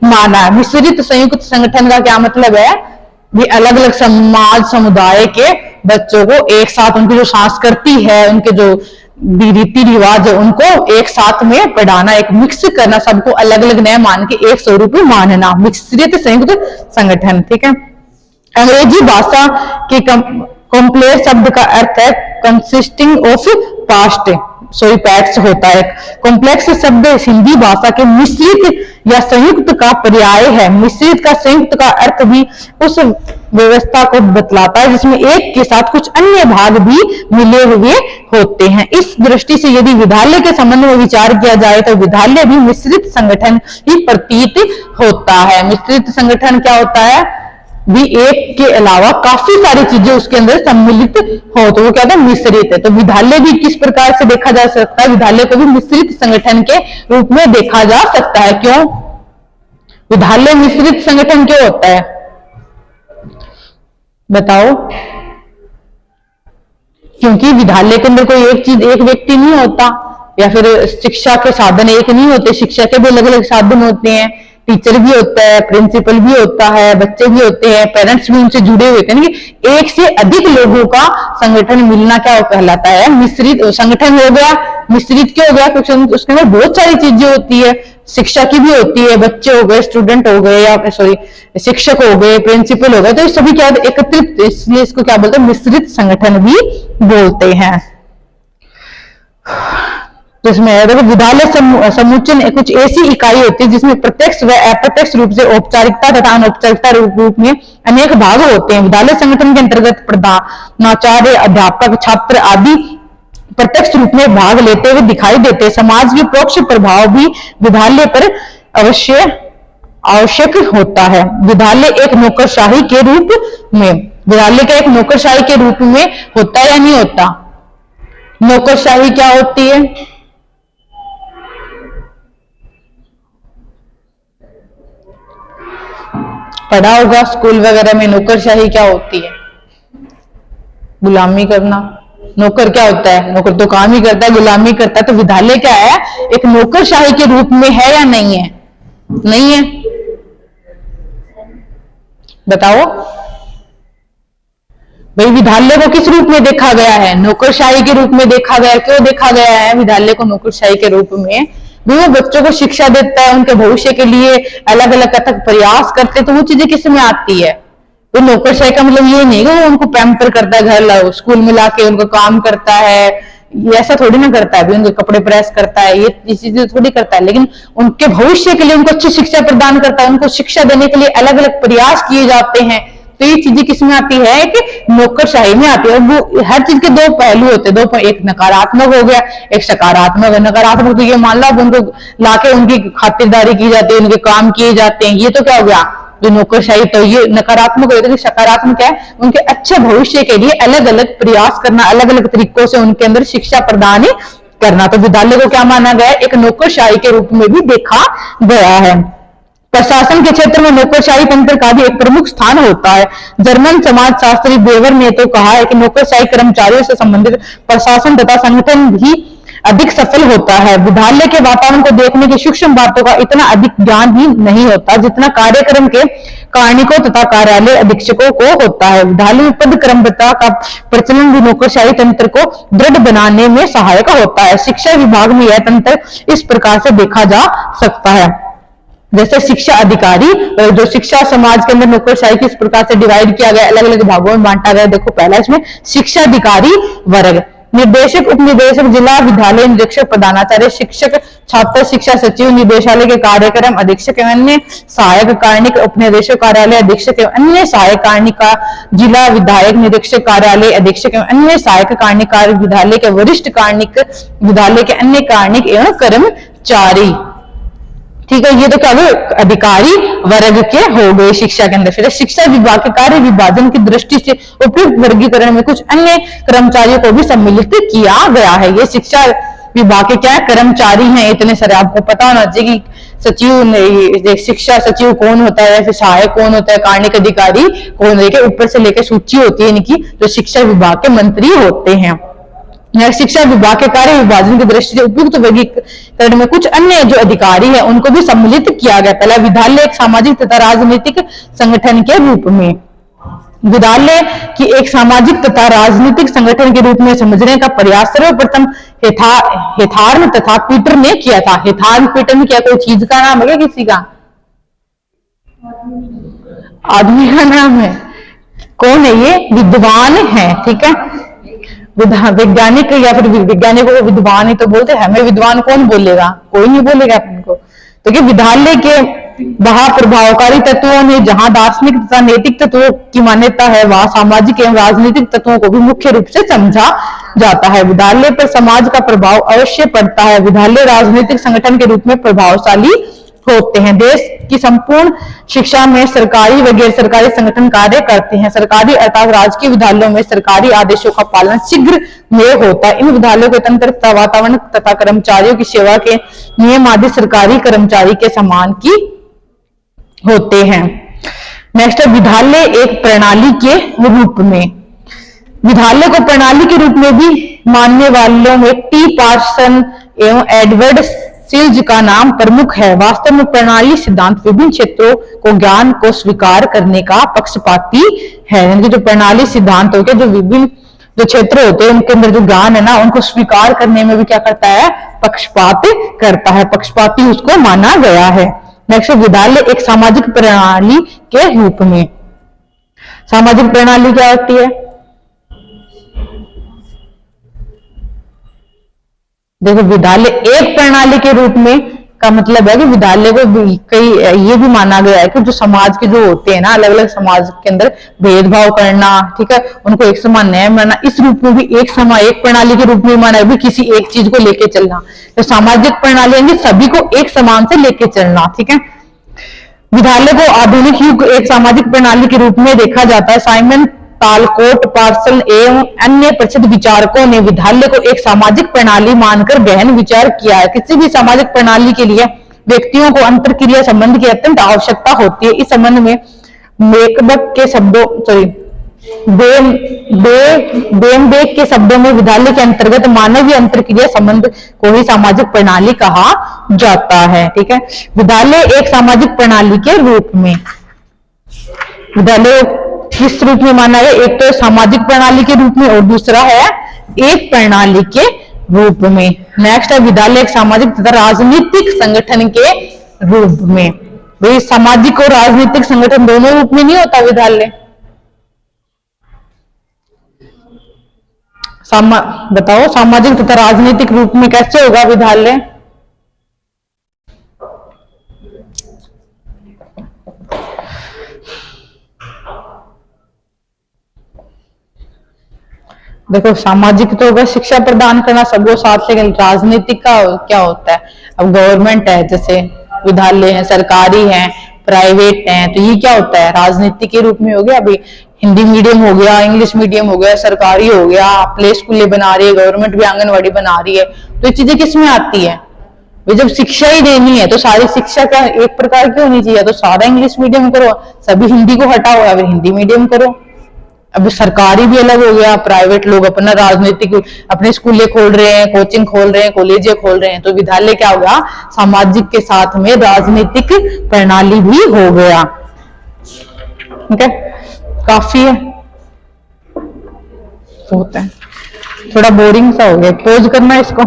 माना है। मिश्रित संयुक्त संगठन का क्या मतलब है, भी अलग अलग समाज समुदाय के बच्चों को एक साथ, उनकी जो संस्कृति है, उनके जो रीति रिवाज है, उनको एक साथ में पढ़ाना, एक मिक्स करना, सबको अलग अलग नया मान के एक स्वरूप मानना, मिश्रित संयुक्त संगठन। ठीक है। अंग्रेजी भाषा के कॉम्प्लेक्स शब्द का अर्थ है कंसिस्टिंग ऑफ पास्ट पैट्स होता है। कॉम्प्लेक्स शब्द हिंदी भाषा के मिश्रित या संयुक्त का पर्याय है। मिश्रित का संयुक्त का अर्थ भी उस व्यवस्था को बतलाता है जिसमें एक के साथ कुछ अन्य भाग भी मिले हुए होते हैं। इस दृष्टि से यदि विद्यालय के संबंध में विचार किया जाए तो विद्यालय भी मिश्रित संगठन ही प्रतीत होता है। मिश्रित संगठन क्या होता है, भी एक के अलावा काफी सारी चीजें उसके अंदर सम्मिलित हो, तो वो क्या है, मिश्रित है। तो विद्यालय भी किस प्रकार से देखा जा सकता है, विद्यालय को भी मिश्रित संगठन के रूप में देखा जा सकता है। क्यों विद्यालय मिश्रित संगठन क्यों होता है, बताओ? क्योंकि विद्यालय के अंदर कोई एक चीज, एक व्यक्ति नहीं होता, या फिर शिक्षा के साधन एक नहीं होते, शिक्षा के भी अलग अलग साधन होते हैं, टीचर भी होता है, प्रिंसिपल भी होता है, बच्चे भी होते हैं, पेरेंट्स भी उनसे जुड़े हुए हैं। एक से अधिक लोगों का संगठन मिलना क्या कहलाता है, मिश्रित संगठन हो गया। मिश्रित क्यों हो गया, क्योंकि उसके अंदर बहुत सारी चीजें होती है, शिक्षा की भी होती है, बच्चे हो गए, स्टूडेंट हो गए, या शिक्षक हो गए, प्रिंसिपल हो गए, तो ये सभी क्या एकत्रित, इसलिए इसको क्या बोलते हैं, मिश्रित संगठन भी बोलते हैं। तो इसमें देखो विद्यालय समुच्चय कुछ ऐसी इकाई होती है जिसमें प्रत्यक्ष व अप्रत्यक्ष रूप से औपचारिकता तथा अनौपचारिकता रूप में अनेक भाग होते हैं। विद्यालय संगठन के अंतर्गत प्रधानाचार्य, अध्यापक, छात्र आदि प्रत्यक्ष रूप में भाग लेते हुए दिखाई देते हैं। समाज के परोक्ष प्रभाव भी विद्यालय पर अवश्य आवश्यक होता है। विद्यालय एक नौकरशाही के रूप में, विद्यालय का एक नौकरशाही के रूप में होता है या नहीं होता? नौकरशाही क्या होती है? पढ़ा होगा स्कूल वगैरह में, नौकरशाही क्या होती है? गुलामी करना। नौकर क्या होता है? नौकर तो काम ही करता है, गुलामी करता है। तो विद्यालय क्या है, एक नौकरशाही के रूप में है या नहीं है? नहीं है, बताओ भाई। विद्यालय को किस रूप में देखा गया है? नौकरशाही के रूप में देखा गया। क्यों देखा गया है विद्यालय को नौकरशाही के रूप में? वो बच्चों को शिक्षा देता है, उनके भविष्य के लिए अलग अलग अथक प्रयास करते, तो वो चीजें किस में आती है? वो नौकरशाही का मतलब ये नहीं कि वो उनको पैम्पर करता है, घर स्कूल में लाके उनको काम करता है, ऐसा थोड़ी ना करता है। उनके कपड़े प्रेस करता है, ये चीजें थोड़ी करता है, लेकिन उनके भविष्य के लिए उनको अच्छी शिक्षा प्रदान करता है, उनको शिक्षा देने के लिए अलग अलग प्रयास किए जाते हैं। तो ये चीजें किसमें आती है कि नौकरशाही में आती है। वो हर चीज के दो पहलू होते हैं, दो, एक नकारात्मक हो गया, एक सकारात्मक है। नकारात्मक तो ये मान लो उनको लाके उनकी खातिरदारी की जाती है, उनके काम किए जाते हैं, ये तो क्या हो गया जो नौकरशाही। तो ये नकारात्मक होता है। सकारात्मक है उनके अच्छे भविष्य के लिए अलग अलग प्रयास करना, अलग अलग तरीकों से उनके अंदर शिक्षा प्रदान करना। तो विद्यालय को क्या माना गया, एक नौकरशाही के रूप में भी देखा गया है। प्रशासन के क्षेत्र में नौकरशाही तंत्र का भी एक प्रमुख स्थान होता है। जर्मन समाजशास्त्री बेवर ने तो कहा है कि नौकरशाही कर्मचारियों से संबंधित प्रशासन तथा संगठन भी अधिक सफल होता है। विद्यालय के वातावरण को देखने की सूक्ष्म बातों का इतना अधिक ज्ञान भी नहीं होता जितना कार्यक्रम के कार्मिकों तथा कार्यालय अधीक्षकों को होता है। विद्यालय में पद क्रमबद्धता का प्रचलन भी नौकरशाही तंत्र को दृढ़ बनाने में सहायक होता है। शिक्षा विभाग में यह तंत्र इस प्रकार से देखा जा सकता है। जैसे शिक्षा अधिकारी, जो शिक्षा समाज के अंदर नौकरशाही किस प्रकार से डिवाइड किया गया, अलग अलग भागों में बांटा गया। देखो पहला इसमें शिक्षा अधिकारी वर्ग, निर्देशक, उपनिदेशक, जिला विद्यालय निरीक्षक, प्रधानाचार्य, शिक्षक, छात्र शिक्षा सचिव, निदेशालय के कार्यक्रम अधीक्षक एवं अन्य सहायक कार्मिक, उपनिदेशक कार्यालय अधीक्षक एवं अन्य सहायक कार्मिक, जिला विधायक निरीक्षक कार्यालय अधीक्षक एवं अन्य सहायक कार्मिक, विद्यालय के वरिष्ठ कार्मिक, विद्यालय के अन्य कार्मिक एवं कर्मचारी। ठीक है, ये तो क्या हुए अधिकारी वर्ग के हो गए शिक्षा के अंदर। फिर शिक्षा विभाग के कार्य विभाजन की दृष्टि से उपयुक्त वर्गीकरण में कुछ अन्य कर्मचारियों को भी सम्मिलित किया गया है। ये शिक्षा विभाग के क्या कर्मचारी हैं इतने सारे, आपको पता होना चाहिए कि सचिव, शिक्षा सचिव कौन होता है, फिर सहायक कौन होता है, कार्मिक अधिकारी कौन, लेके ऊपर से लेके सूची होती है इनकी, जो शिक्षा विभाग के मंत्री होते हैं। शिक्षा विभाग के कार्य विभाजन की दृष्टि से उपयुक्त वर्गीकरण में कुछ अन्य जो अधिकारी है उनको भी सम्मिलित किया गया। पहला, विद्यालय एक सामाजिक तथा राजनीतिक संगठन के रूप में, विद्यालय की एक सामाजिक तथा राजनीतिक संगठन के रूप में समझने का प्रयास सर्वप्रथम हेथार्न तथा पीटर ने किया था। हेथार्न पीटर ने क्या, कोई चीज का नाम है क्या, किसी का आदमी का नाम है? कौन है ये? विद्वान है, ठीक है। वैज्ञानिक या फिर वैज्ञानिकों को विद्वान ही तो बोलते हैं, हमें विद्वान कौन बोलेगा? कोई नहीं बोलेगा अपन को। तो कि विद्यालय के वहां प्रभावकारी तत्वों ने जहां दार्शनिक तथा नैतिक तत्वों की मान्यता है, वहां सामाजिक एवं राजनीतिक तत्वों को भी मुख्य रूप से समझा जाता है। विद्यालय पर समाज का प्रभाव अवश्य पड़ता है। विद्यालय राजनीतिक संगठन के रूप में प्रभावशाली होते हैं। देश की संपूर्ण शिक्षा में सरकारी व गैर सरकारी संगठन कार्य करते हैं। सरकारी अर्थात राजकीय विद्यालयों में सरकारी आदेशों का पालन शीघ्र में होता है। इन विद्यालयों के तंत्र तथा वातावरण तथा कर्मचारियों की सेवा के नियम आदि सरकारी कर्मचारी के समान की होते हैं। नेक्स्ट है, विद्यालय एक प्रणाली के रूप में। विद्यालय को प्रणाली के रूप में भी मानने वालों में टी पार्सन एवं एडवर्ड सिल्ज का नाम प्रमुख है। वास्तव में प्रणाली सिद्धांत विभिन्न क्षेत्रों को ज्ञान को स्वीकार करने का पक्षपाती है। यानी जो प्रणाली सिद्धांत हो गया, जो विभिन्न जो क्षेत्र होते हैं उनके अंदर जो ज्ञान है ना, उनको स्वीकार करने में भी क्या करता है? पक्षपात करता है, पक्षपाती उसको माना गया है। नेक्स्ट, विद्यालय एक सामाजिक प्रणाली के रूप में। सामाजिक प्रणाली क्या होती है? देखो, विद्यालय एक प्रणाली के रूप में का मतलब है कि विद्यालय को कई ये भी माना गया है कि जो समाज के जो होते हैं ना, अलग अलग समाज के अंदर भेदभाव करना, ठीक है, उनको एक समान न्याय मानना, इस रूप में भी एक प्रणाली के रूप में माना है, भी किसी एक चीज को लेके चलना। तो सामाजिक प्रणाली यानी सभी को एक समान से लेके चलना, ठीक है। विद्यालय को आधुनिक युग एक सामाजिक प्रणाली के रूप में देखा जाता है। साइमन तालकोट, पार्सल एवं अन्य प्रसिद्ध विचारकों ने विद्यालय को एक सामाजिक प्रणाली मानकर गहन विचार किया है। किसी भी सामाजिक प्रणाली के लिए व्यक्तियों को अंतरक्रिया संबंध की अत्यंत आवश्यकता होती है। इस संबंध में मेकबक के शब्दों बेमबेक के शब्दों में विद्यालय के अंतर्गत मानवीय अंतरक्रिया संबंध को ही सामाजिक प्रणाली कहा जाता है, ठीक है। विद्यालय एक सामाजिक प्रणाली के रूप में, विद्यालय किस रूप में माना है? एक तो सामाजिक प्रणाली के रूप में और दूसरा है एक प्रणाली के रूप में। नेक्स्ट है, विद्यालय एक सामाजिक तथा राजनीतिक संगठन के रूप में। भाई सामाजिक और राजनीतिक संगठन दोनों रूप में नहीं होता विद्यालय। बताओ, सामाजिक तथा राजनीतिक रूप में कैसे होगा विद्यालय? देखो, सामाजिक तो होगा शिक्षा प्रदान करना सबको साथ, लेकिन राजनीतिक का क्या होता है? अब गवर्नमेंट है, जैसे विद्यालय है, सरकारी है, प्राइवेट है, तो ये क्या होता है? राजनीति के रूप में हो गया। अभी हिंदी मीडियम हो गया, इंग्लिश मीडियम हो गया, सरकारी हो गया, प्ले स्कूलें बना रही है गवर्नमेंट, भी आंगनवाड़ी बना रही है, तो ये चीजें किसमें आती है? जब शिक्षा ही देनी है तो सारी शिक्षा क्या एक प्रकार की होनी चाहिए? तो सारा इंग्लिश मीडियम करो, सभी हिंदी को हटाओ या फिर हिंदी मीडियम करो। अब सरकारी भी अलग हो गया, प्राइवेट लोग अपना राजनीतिक अपने स्कूलें खोल रहे हैं, कोचिंग खोल रहे हैं, कॉलेजें खोल रहे हैं, तो विद्यालय क्या होगा? सामाजिक के साथ में राजनीतिक प्रणाली भी हो गया, ठीक है। काफी है, होता है, थोड़ा बोरिंग सा हो गया, पोज करना इसको।